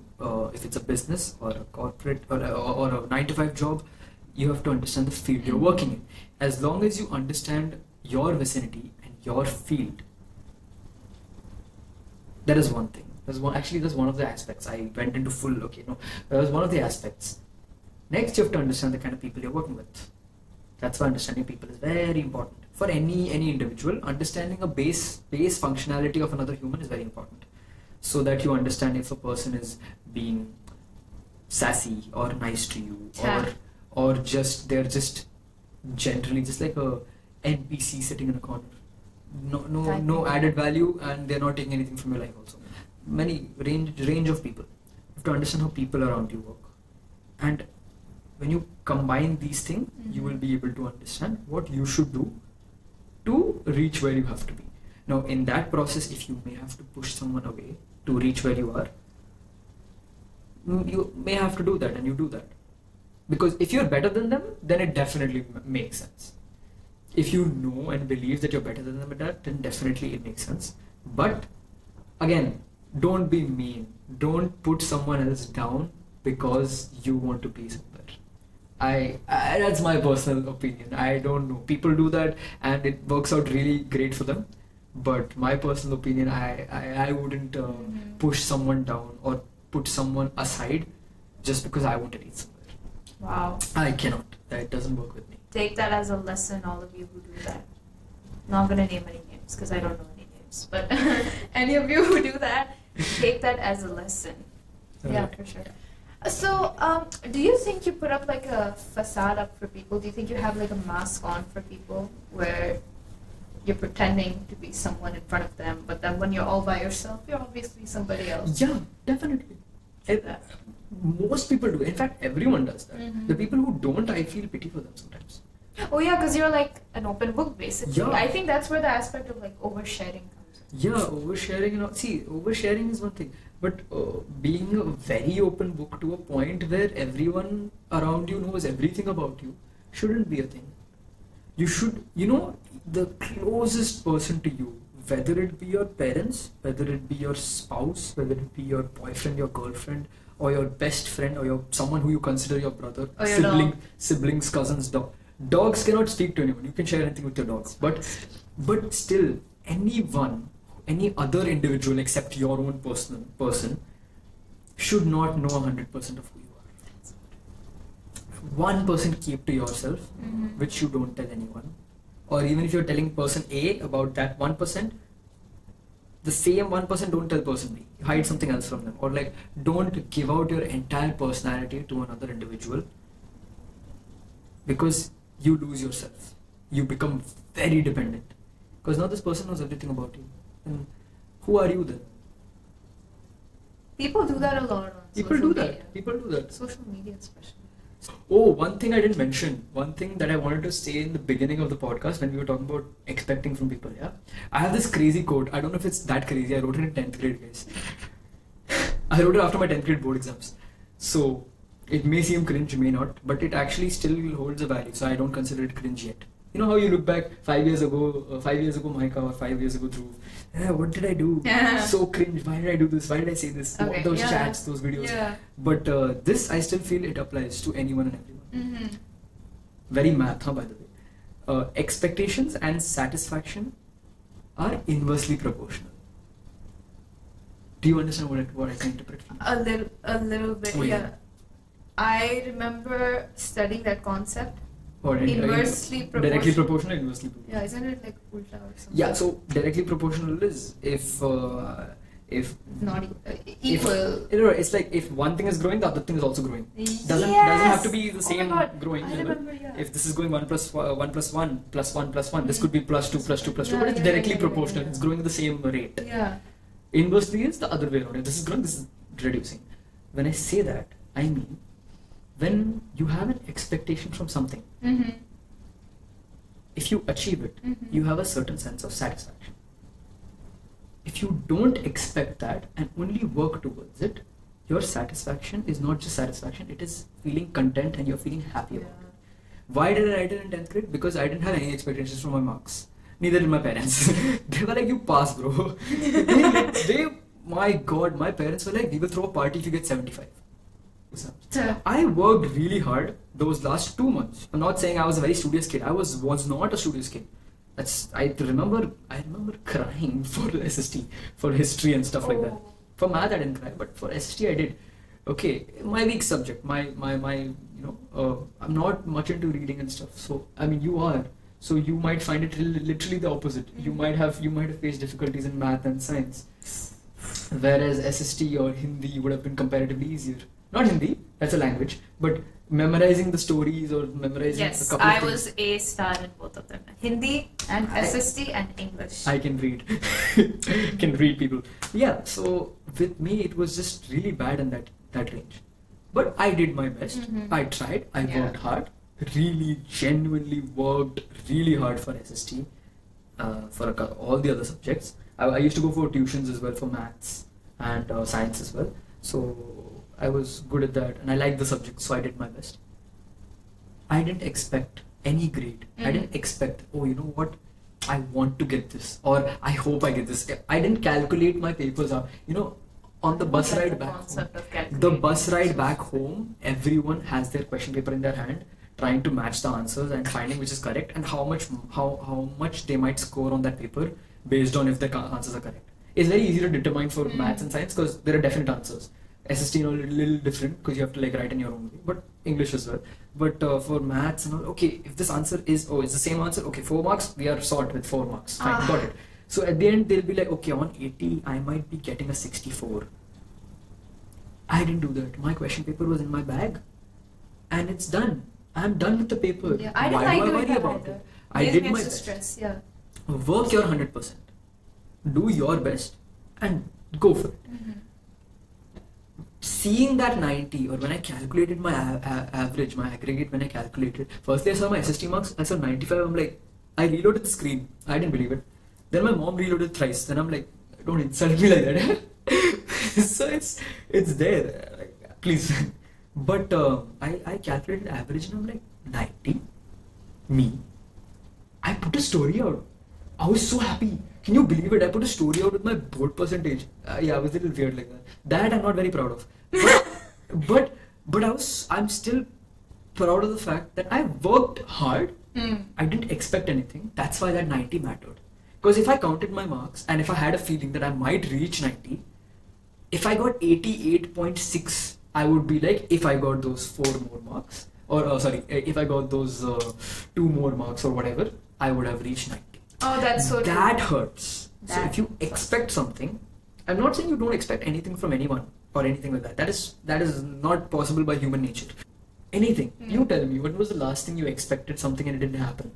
if it's a business or a corporate or a 9-to-5 job, you have to understand the field you're working in. As long as you understand your vicinity and your field, that is one thing. That's one of the aspects. I went into that was one of the aspects. Next, you have to understand the kind of people you're working with. That's why understanding people is very important. For any individual, understanding a base functionality of another human is very important. So that you understand if a person is being sassy or nice to you, or they're just generally just like a NPC sitting in a corner. No added value, and they're not taking anything from your life also. Many range of people. You have to understand how people around you work. And when you combine these things, you will be able to understand what you should do to reach where you have to be. Now, in that process, if you may have to push someone away to reach where you are, you may have to do that, and you do that. Because if you're better than them, then it definitely makes sense. If you know and believe that you're better than them at that, then definitely it makes sense. But again, don't be mean. Don't put someone else down because you want to be somewhere. That's my personal opinion. I don't know. People do that and it works out really great for them. But my personal opinion, I wouldn't push someone down or put someone aside just because I want to reach somewhere. Wow. I cannot. That doesn't work with me. Take that as a lesson, all of you who do that. Not gonna name any names because I don't know any names. But any of you who do that, take that as a lesson. Yeah, for sure. So, do you think you put up like a facade up for people? Do you think you have like a mask on for people where you're pretending to be someone in front of them, but then when you're all by yourself, you're obviously somebody else? Yeah, definitely. Most people do. In fact, everyone does that. The people who don't, I feel pity for them sometimes. Oh yeah, because you're like an open book basically. Yeah. I think that's where the aspect of like oversharing comes in. Yeah, oversharing, see, oversharing is one thing, but being a very open book to a point where everyone around you knows everything about you shouldn't be a thing. You should, the closest person to you, whether it be your parents, whether it be your spouse, whether it be your boyfriend, your girlfriend, or your best friend, or someone who you consider your brother, Or your dog. siblings, cousins, dog. Dogs cannot speak to anyone. You can share anything with your dogs, but still, any other individual except your own person should not know 100% of who you are. 1% keep to yourself, which you don't tell anyone. Or even if you're telling person A about that 1%, the same 1% don't tell person B. Hide something else from them. Or like, don't give out your entire personality to another individual, because you lose yourself. You become very dependent. Because now this person knows everything about you. And who are you then? People do that a lot on People social do media. that. People do that. Social media especially. Oh, one thing I didn't mention. One thing that I wanted to say in the beginning of the podcast when we were talking about expecting from people. Yeah, I have this crazy quote. I don't know if it's that crazy. I wrote it in 10th grade, guys. I wrote it after my 10th grade board exams. So it may seem cringe, may not, but it actually still holds a value. So I don't consider it cringe yet. You know how you look back 5 years ago, Micah, or 5 years ago, Dhruv. What did I do? Yeah. So cringe. Why did I do this? Why did I say this? Okay, Those yeah. chats, those videos. Yeah. But this, I still feel it applies to anyone and everyone. Mm-hmm. Very math, by the way. Expectations and satisfaction are inversely proportional. Do you understand what I can interpret from that? A little bit, Oh, yeah. yeah. I remember studying that concept. Or Inversely directly proportional. proportional, inversely proportional. Yeah, isn't it like ulta or something? Yeah, so directly proportional is if Not equal. it's like if one thing is growing, the other thing is also growing. Doesn't have to be the same growing I level. remember, yeah. If this is going 1 plus 1 plus 1 plus 1 plus 1, this could be plus 2 plus 2 plus 2, Yeah, but it's yeah, directly yeah, proportional. yeah. It's growing at the same rate. Yeah. Inversely is the other way around. If this is growing, this is reducing. When I say that, I mean when you have an expectation from something, Mm-hmm. if you achieve it, Mhm. you have a certain sense of satisfaction. If you don't expect that and only work towards it, your satisfaction is not just satisfaction, it is feeling content and you're feeling happy about it. Why did I write it in 10th grade? Because I didn't have any expectations from my marks. Neither did my parents. They were like, you pass, bro. My God, my parents were like, we will throw a party if you get 75. Yeah. I worked really hard those last 2 months. I'm not saying I was a very studious kid. I was not a studious kid. I remember crying for SST, for history and stuff like that. Oh. For math I didn't cry, but for SST I did. Okay, my weak subject, I'm not much into reading and stuff. So I mean, you are. So you might find it literally the opposite. You might have faced difficulties in math and science, whereas SST or Hindi would have been comparatively easier. Not Hindi, that's a language, but memorizing the stories or memorizing a Yes, couple of I things. was A star in both of them. Hindi and SST and English. I can read. Can read people. Yeah, so with me it was just really bad in that range. But I did my best. Mhm. I tried. I Yeah. worked hard. Really, genuinely worked really hard for SST, for all the other subjects. I used to go for tuitions as well for maths and science as well. So I was good at that and I liked the subject, so I did my best. I didn't expect any grade. I didn't expect, oh, you know what, I want to get this or I hope I get this. I didn't calculate my papers out. On the bus Like ride the back home, concept of the calculating bus ride answers. back home, everyone has their question paper in their hand, trying to match the answers and finding which is correct and how much they might score on that paper based on if the answers are correct. It's very easy to determine for maths and science because there are definite answers. SST, a little different because you have to write in your own way, but English as well. But for maths and all, okay, if this answer is, it's the same answer, okay, 4 marks, we are sort with 4 marks. Fine, got it. So at the end, they'll be like, okay, on 80, I might be getting a 64. I didn't do that. My question paper was in my bag and it's done. I'm done with the paper. Yeah, I didn't Why like do I doing worry that about either. it? I did my Gets to best. stress, yeah. Work your 100%. Do your best and go for it. Mhm. seeing that 90, or when I calculated my average, my aggregate, when I calculated, firstly I saw my SST marks, I saw 95, I'm like, I reloaded the screen, I didn't believe it. Then my mom reloaded thrice, then I'm like, don't insult me like that. So it's there, like, please. But I calculated average and I'm like, 90? Me? I put a story out. I was so happy. Can you believe it? I put a story out with my board percentage. Yeah, I was a little weird like that. That I'm not very proud of. But I'm still proud of the fact that I worked hard. I didn't expect anything. That's why that 90 mattered. Because if I counted my marks and if I had a feeling that I might reach 90, if I got 88.6, I would be like, if I got those 4 more marks, or if I got those 2 more marks or whatever, I would have reached 90. Oh, that's so That true. hurts. So if you expect something, I'm not saying you don't expect anything from anyone or anything like that. That is not possible by human nature. Anything. You tell me, when was the last thing you expected something and it didn't happen?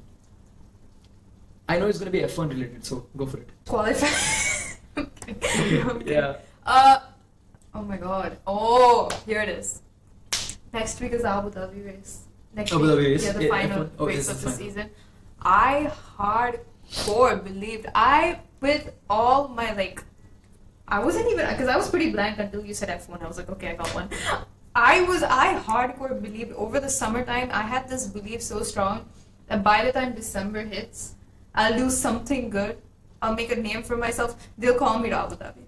I know it's going to be F1 related, so go for it. Qualify. Okay. Yeah. Oh my god. Oh, here it is. Next week is the Abu Dhabi race. Next Abu week, Dhabi race? yeah, the Yeah, final F1. Oh, race yes, of the the final. season. I hardcore believed. With all my like, I wasn't even, because I was pretty blank until you said F1. I was like, okay, I got one. I hardcore believed over the summertime. I had this belief so strong that by the time December hits, I'll do something good. I'll make a name for myself. They'll call me to Abu Dhabi.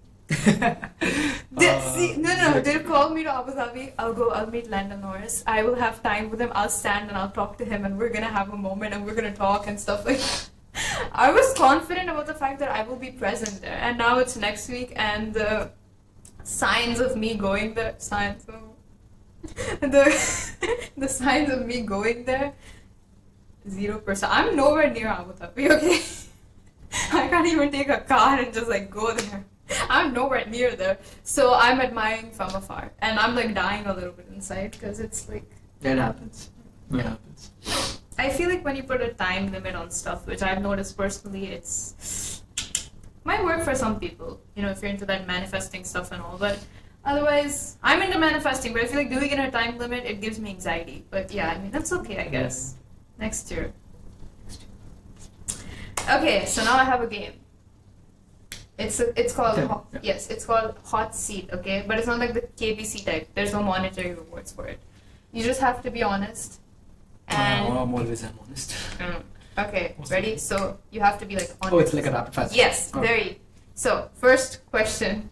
They'll call me to Abu Dhabi. I'll meet Landon Norris. I will have time with him. I'll stand and I'll talk to him and we're gonna have a moment and we're gonna talk and stuff like that. I was confident about the fact that I will be present there, and now it's next week, and the signs of me going there, the signs of me going there, 0%. I'm nowhere near Abu Dhabi, okay? I can't even take a car and just like go there. I'm nowhere near there, so I'm admiring from afar, and I'm like dying a little bit inside because it's like That happens. That happens. I feel like when you put a time limit on stuff, which I've noticed personally, it's might work for some people, you know, if you're into that manifesting stuff and all, but otherwise, I'm into manifesting, but I feel like doing it in a time limit, it gives me anxiety. But yeah, I mean, that's okay, I guess. Next year. Okay, so now I have a game. It's called it's called Hot Seat, okay? But it's not like the KBC type. There's no monetary rewards for it. You just have to be honest. And I'm always honest. Okay, ready? So you have to be like honest. Oh, it's like a rapid fire. Yes, very. So first question.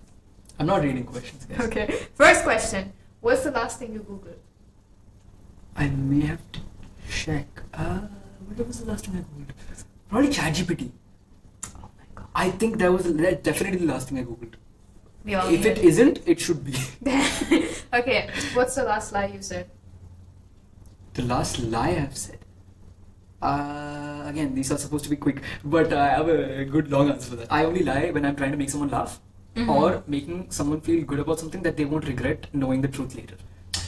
I'm not reading questions, guys. Okay, first question. What's the last thing you Googled? I may have to check. What was the last thing I googled? Probably ChatGPT. Oh my god. I think that's definitely the last thing I googled. We all If need it isn't, it should be. Okay, what's the last lie you said? The last lie I've said. Again, these are supposed to be quick, but I have a good long answer for that. I only lie when I'm trying to make someone laugh or making someone feel good about something that they won't regret knowing the truth later.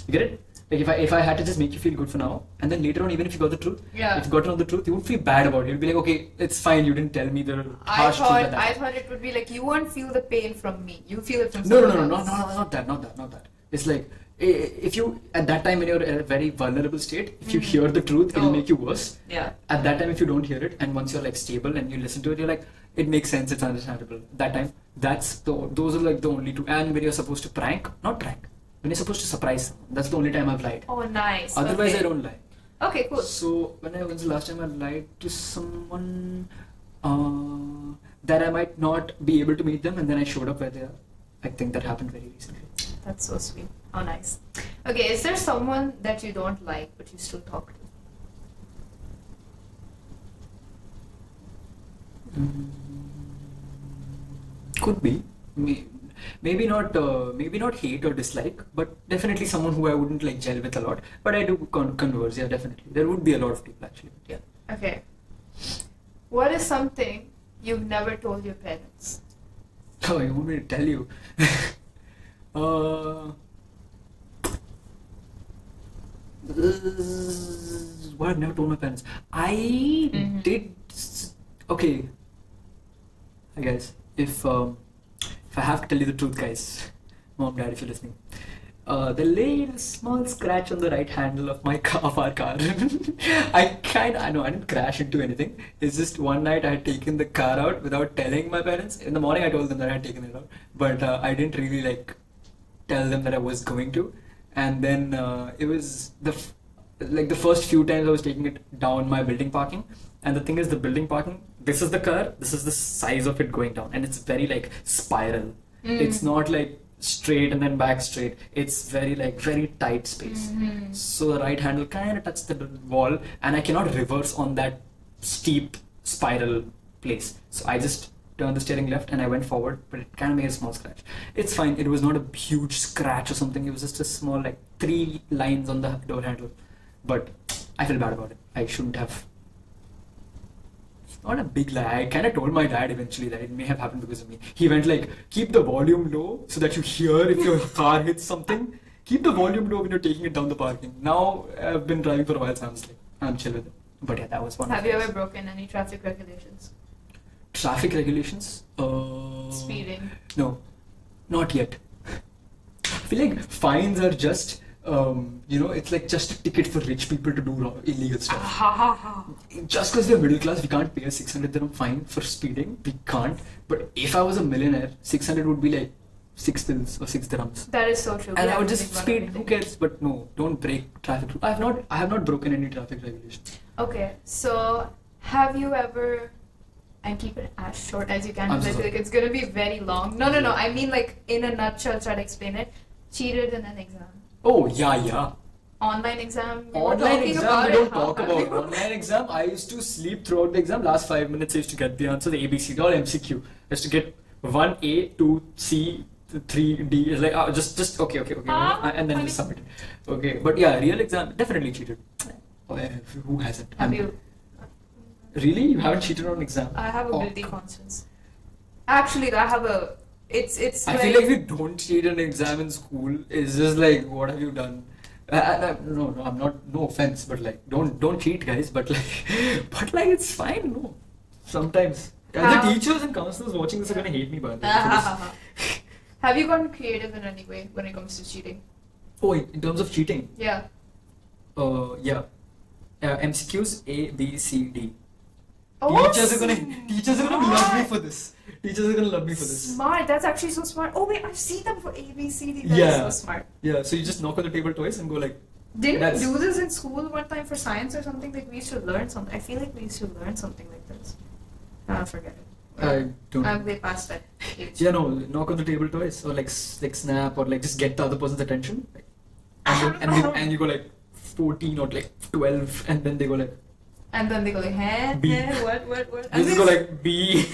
You get it? Like if I had to just make you feel good for now, and then later on, even if you got the truth, if you got to know the truth, you would feel bad about it. You'd be like, okay, it's fine, you didn't tell me the harsh truth. I thought it would be like you won't feel the pain from me. You feel it from No, someone else. not that. It's like if you at that time when you're in a very vulnerable state, if you hear the truth, it'll make you worse. Yeah. At that time, if you don't hear it, and once you're like stable and you listen to it, you're like, it makes sense, it's understandable. That time, those are like the only two. And when you're supposed to not prank. When you're supposed to surprise someone, that's the only time I've lied. Oh, nice. Otherwise, okay. I don't lie. Okay, cool. So when's the last time I lied to someone that I might not be able to meet them, and then I showed up where they are? I think that happened very recently. That's so sweet. How nice. Okay, is there someone that you don't like but you still talk to? Could be. Maybe not hate or dislike, but definitely someone who I wouldn't like gel with a lot. But I do converse, yeah, definitely. There would be a lot of people actually. Yeah. Okay. What is something you've never told your parents? Oh, you want me to tell you? What I've never told my parents. I did. Okay. Hi guys. If I have to tell you the truth, guys, mom, dad, if you're listening, They laid a small scratch on the right handle of our car. I know I didn't crash into anything. It's just one night I had taken the car out without telling my parents. In the morning I told them that I had taken it out, but I didn't really like tell them that I was going to. And then it was the first few times I was taking it down my building parking. And the thing is, the building parking. This is the car. This is the size of it going down, and it's very like spiral. It's not like straight and then back straight. It's very tight space. So the right handle kind of touched the wall, and I cannot reverse on that steep spiral place. So I just turned the steering left and I went forward, but it kind of made a small scratch. It's fine. It was not a huge scratch or something. It was just a small 3 lines on the door handle. But I feel bad about it. I shouldn't have. Not a big lie. I kind of told my dad eventually that it may have happened because of me. He went keep the volume low so that you hear if your car hits something. Keep the volume low when you're taking it down the parking. Now, I've been driving for a while, so I'm chill with it. But yeah, that was one. Have you ever broken any traffic regulations? Traffic regulations? Speeding? No, not yet. I feel like fines are just... it's like just a ticket for rich people to do illegal stuff. Just because we're middle class, we can't pay a 600 dirham fine for speeding. We can't. But if I was a millionaire, 600 would be like 6 pills or 6 dirhams. That is so true. And I would just speed. Who cares? But no, don't break traffic rules. I have not broken any traffic regulations. Okay, so have you ever? And keep it as short as you can because I feel like it's gonna be very long. No. I mean, in a nutshell, try to explain it. Cheated in an exam. Oh, yeah. Online exam? Online exam, we don't talk about. Online exam, I used to sleep throughout the exam. Last 5 minutes, I used to get the answer, the ABC, all MCQ. I used to get 1A, 2, C, 3, D. It's like, just okay. And then just submit it. Okay, but yeah, real exam, definitely cheated. Who hasn't? Have you? Really? You haven't cheated on an exam? I have a guilty conscience. Actually, I have a... It's I feel like if you don't cheat an exam in school, it's just like, what have you done? No, I'm not. No offense, but don't cheat, guys. But it's fine. No, sometimes the teachers and counselors watching this are gonna hate me by the way. Have you gotten creative in any way when it comes to cheating? Oh, in terms of cheating? Yeah. Yeah. MCQs A, B, C, D. Oh, teachers are gonna love me for this. Teachers are gonna love me for this. Smart. That's actually so smart. Oh wait, I've seen them for A, B, C, D. That's so smart. Yeah. So you just knock on the table twice and go like. Didn't we do this in school one time for science or something? Like we used to learn something. I feel like we used to learn something like this. I forget it. I don't. I'm way past that age. Yeah, no. Knock on the table twice, or like snap, or just get the other person's attention, and you go 14 or 12, and then they go like. And then they go like, what? And they go like B.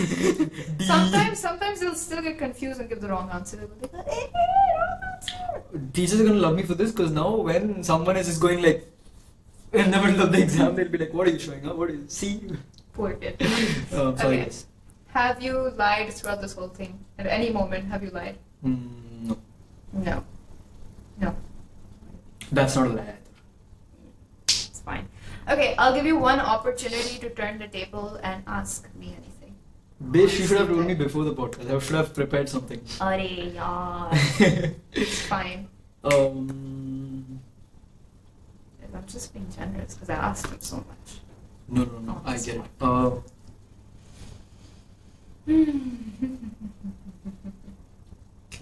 D. Sometimes they'll still get confused and give the wrong answer. They'll go like, wrong answer. Teachers are gonna love me for this because now when someone is just going in the middle of the exam, they'll be like, what are you showing? What is C? Poor kid. Sorry. Okay. Have you lied throughout this whole thing? At any moment, have you lied? No. No. That's not a lie either. It's fine. Okay, I'll give you one opportunity to turn the table and ask me anything. Bish, you should have told me before the podcast. I should have prepared something. Arey yaar. It's fine. I'm just being generous because I asked him so much. No. I get it.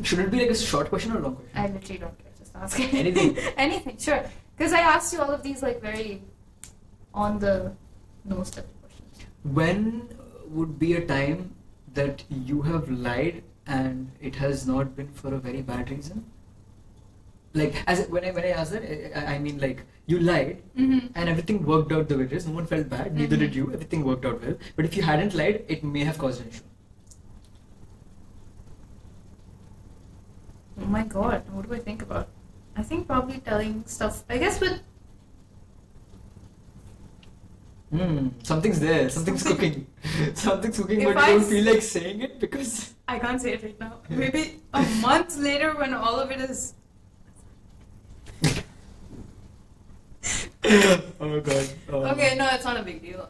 Should it be a short question or a long question? I literally don't care. Just ask anything. Anything, sure. Because I asked you all of these very on the nose type of questions. When would be a time that you have lied and it has not been for a very bad reason? When I asked that, I mean you lied and everything worked out the way it is. No one felt bad, neither did you. Everything worked out well. But if you hadn't lied, it may have caused an issue. Oh my god, what do I think about? I think probably telling stuff, I guess with... Something's there, something's cooking. Something's cooking, but you don't feel like saying it because... I can't say it right now. Maybe a month later when all of it is... Oh god. Okay, no, it's not a big deal.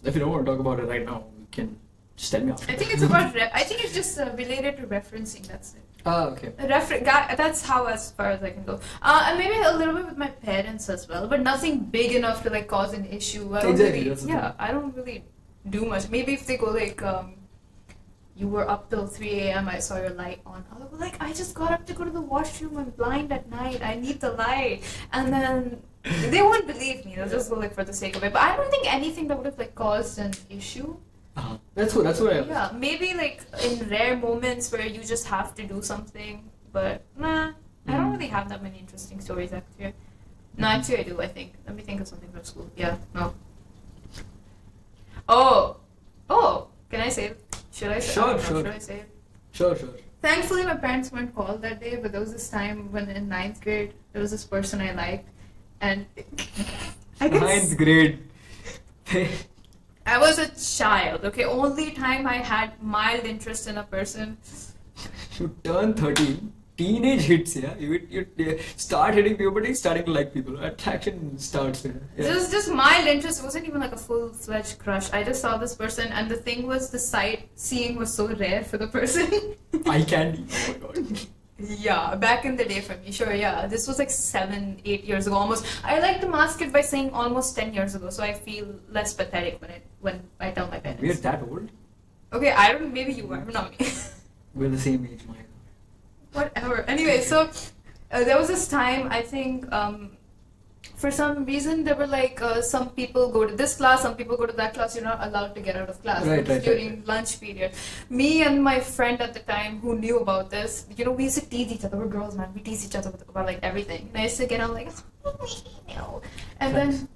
If you don't want to talk about it right now, we can Just tell me after. I think it's about. I think it's just related to referencing. That's it. Okay. That's how as far as I can go. And maybe a little bit with my parents as well, but nothing big enough to like cause an issue. I don't Exactly, really, that's the thing. I don't really do much. Maybe if they go like, you were up till 3 a.m. I saw your light on. I'll be like, I just got up to go to the washroom. I'm blind at night. I need the light. And then they won't believe me. They'll just go like for the sake of it. But I don't think anything that would have like caused an issue. That's what I. Yeah, maybe like in rare moments where you just have to do something, but nah, I don't really have that many interesting stories actually. No, actually I do, I think. Let me think of something from school. Yeah, no. Oh, can I say it? Should I say Sure, it? sure. Should I say it? Sure. Thankfully my parents weren't called that day, but there was this time when in 9th grade, there was this person I liked, and I guess 9th grade. I was a child, okay? Only time I had mild interest in a person. You turn 13, teenage hits, yeah. You start hitting puberty, starting to like people. Attraction starts. Yeah. Just mild interest. It wasn't even like a full-fledged crush. I just saw this person, and the thing was, the sightseeing was so rare for the person. Eye candy. Oh my god. Yeah, back in the day for me, sure, yeah. This was like 7, 8 years ago almost. I like to mask it by saying almost 10 years ago, so I feel less pathetic when I tell my parents. We're that old? Okay, I don't. Maybe you are, but not me. We're the same age, Maya. Whatever. Anyway, so there was this time, I think, for some reason, there were like some people go to this class, some people go to that class. You're not allowed to get out of class during lunch period. Me and my friend at the time who knew about this, we used to tease each other. We're girls, man. We tease each other about like everything. And I used to get on like, no. And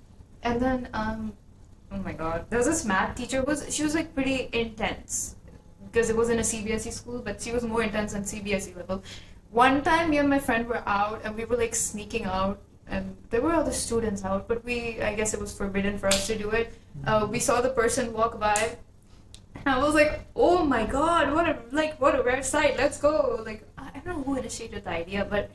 then, oh my god, there was this math teacher. She was like pretty intense because it wasn't a CBSE school, but she was more intense than CBSE level. One time, me and my friend were out, and we were like sneaking out. And there were other students out, but I guess it was forbidden for us to do it. We saw the person walk by, and I was like, oh my god, what a rare sight, let's go. Like, I don't know who initiated the idea, but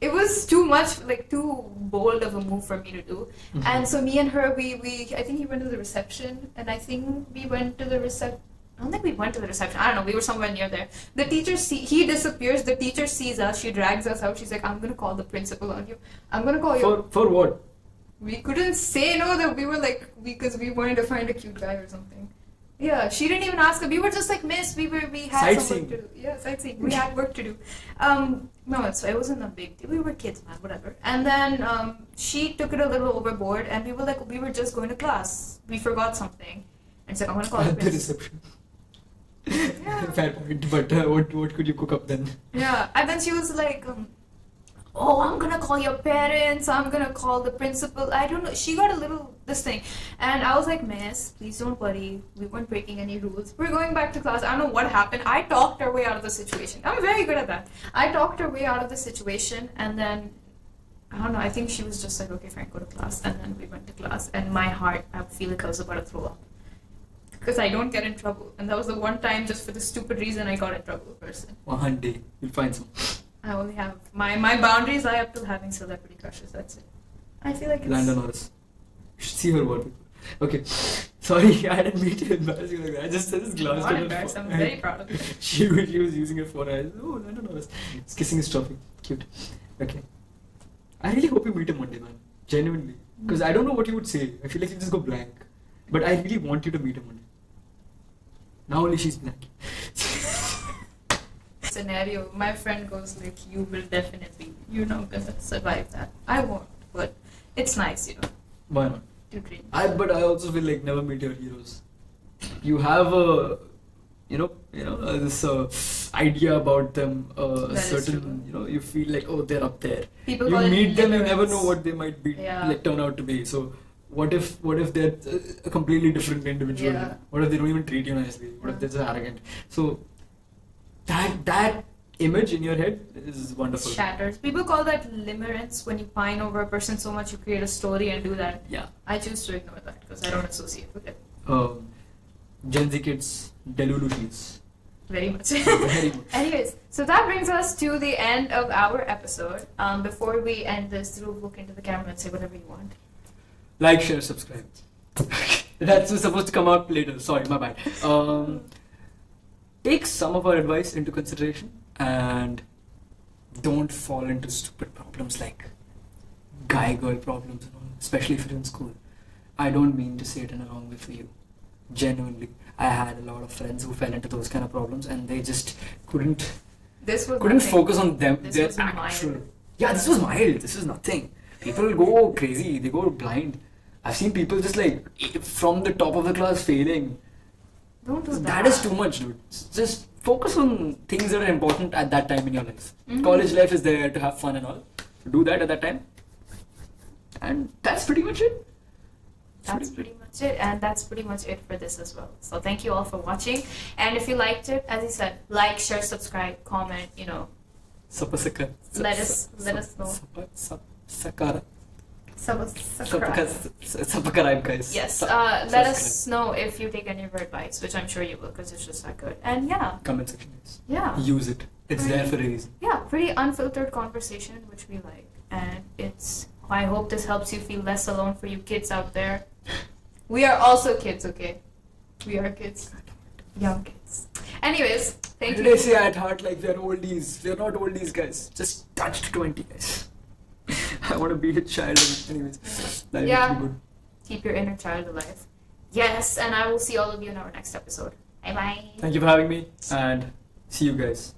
it was too much, like too bold of a move for me to do. Mm-hmm. And so me and her, I think he went to the reception, and I think we went to the reception. I don't think we went to the reception. I don't know. We were somewhere near there. The teacher he disappears. The teacher sees us. She drags us out. She's like, I'm going to call the principal on you. I'm going to call you. For what? We couldn't say no that we were like, because we wanted to find a cute guy or something. Yeah, she didn't even ask us. We were just like, miss, we had some work to do. Yeah, sightseeing. We had work to do. No, it wasn't a big deal. We were kids, man, whatever. And then she took it a little overboard, and we were just going to class. We forgot something. And said, I'm going to call the principal. The reception. Yeah. Fair point, but what could you cook up then? Yeah, and then she was like, oh, I'm gonna call your parents, I'm gonna call the principal. I don't know, she got a little this thing, and I was like, miss, please don't worry, we weren't breaking any rules, we're going back to class. I don't know what happened. I talked her way out of the situation. I'm very good at that. I talked her way out of the situation, and then I don't know, I think she was just like, okay fine, go to class. And then we went to class, and my heart, I feel like I was about to throw up. Because I don't get in trouble. And that was the one time, just for the stupid reason, I got in trouble person. One day, you'll find some. I only have... My boundaries lie up to having celebrity crushes, that's it. I feel like it's... Landon Norris. You should see her wallpaper. Okay. Sorry, I didn't mean to embarrass you like that. I just glanced Not at embarrassed, her I'm phone. very proud of her. She was using her phone. I was, oh, Landon Norris. He's kissing his trophy. Cute. Okay. I really hope you meet him one day, man. Genuinely. Because I don't know what you would say. I feel like you just go blank. But I really want you to meet him one day. Now only she's black. Scenario, my friend goes like, you will definitely, you're not gonna survive that. I won't, but it's nice, Why not? to dream. But I also feel like never meet your heroes. You have this idea about them, certain, you feel like, oh, they're up there. People You call it meet them, you limerence. never know what they might be, turn out to be. So what if they're a completely different individual? Yeah. What if they don't even treat you nicely? What if they're just arrogant? So that image in your head is wonderful. Shatters. People call that limerence, when you pine over a person so much you create a story and do that. Yeah. I choose to ignore that because I don't associate with it. Gen Z kids, delulu. Very much. Very much. Anyways, so that brings us to the end of our episode. Before we end this, Dhruv, look into the camera and say whatever you want. Like, share, subscribe. That was supposed to come out later. Sorry, my bad. Take some of our advice into consideration and don't fall into stupid problems like guy-girl problems and all, especially if you're in school. I don't mean to say it in a wrong way for you. Genuinely, I had a lot of friends who fell into those kind of problems and they just couldn't focus on them. This Their was actual. mild. Yeah, this was mild. This was nothing. People go crazy. They go blind. I've seen people just like from the top of the class failing. Don't do that. That is too much, dude. Just focus on things that are important at that time in your life. Mhm. College life is there to have fun and all. Do that at that time. And that's pretty much it. That's pretty much it, and that's pretty much it for this as well. So thank you all for watching, and if you liked it, as you said, like, share, subscribe, comment. Let us know. Subscribe, guys. Yes. Let us know if you take any of our advice, which I'm sure you will, because it's just that good. And yeah. Comment section, guys. Yeah. Use it. It's there for a reason. Yeah, pretty unfiltered conversation, which we like, and I hope this helps you feel less alone for you kids out there. We are also kids, okay? We are kids. Young kids. Anyways, thank you. They say at heart like we're oldies. We're not oldies, guys. Just touched 20, guys. I want to be a child. Anyways, life Yeah. is good. Keep your inner child alive. Yes, and I will see all of you in our next episode. Bye bye. Thank you for having me and see you guys.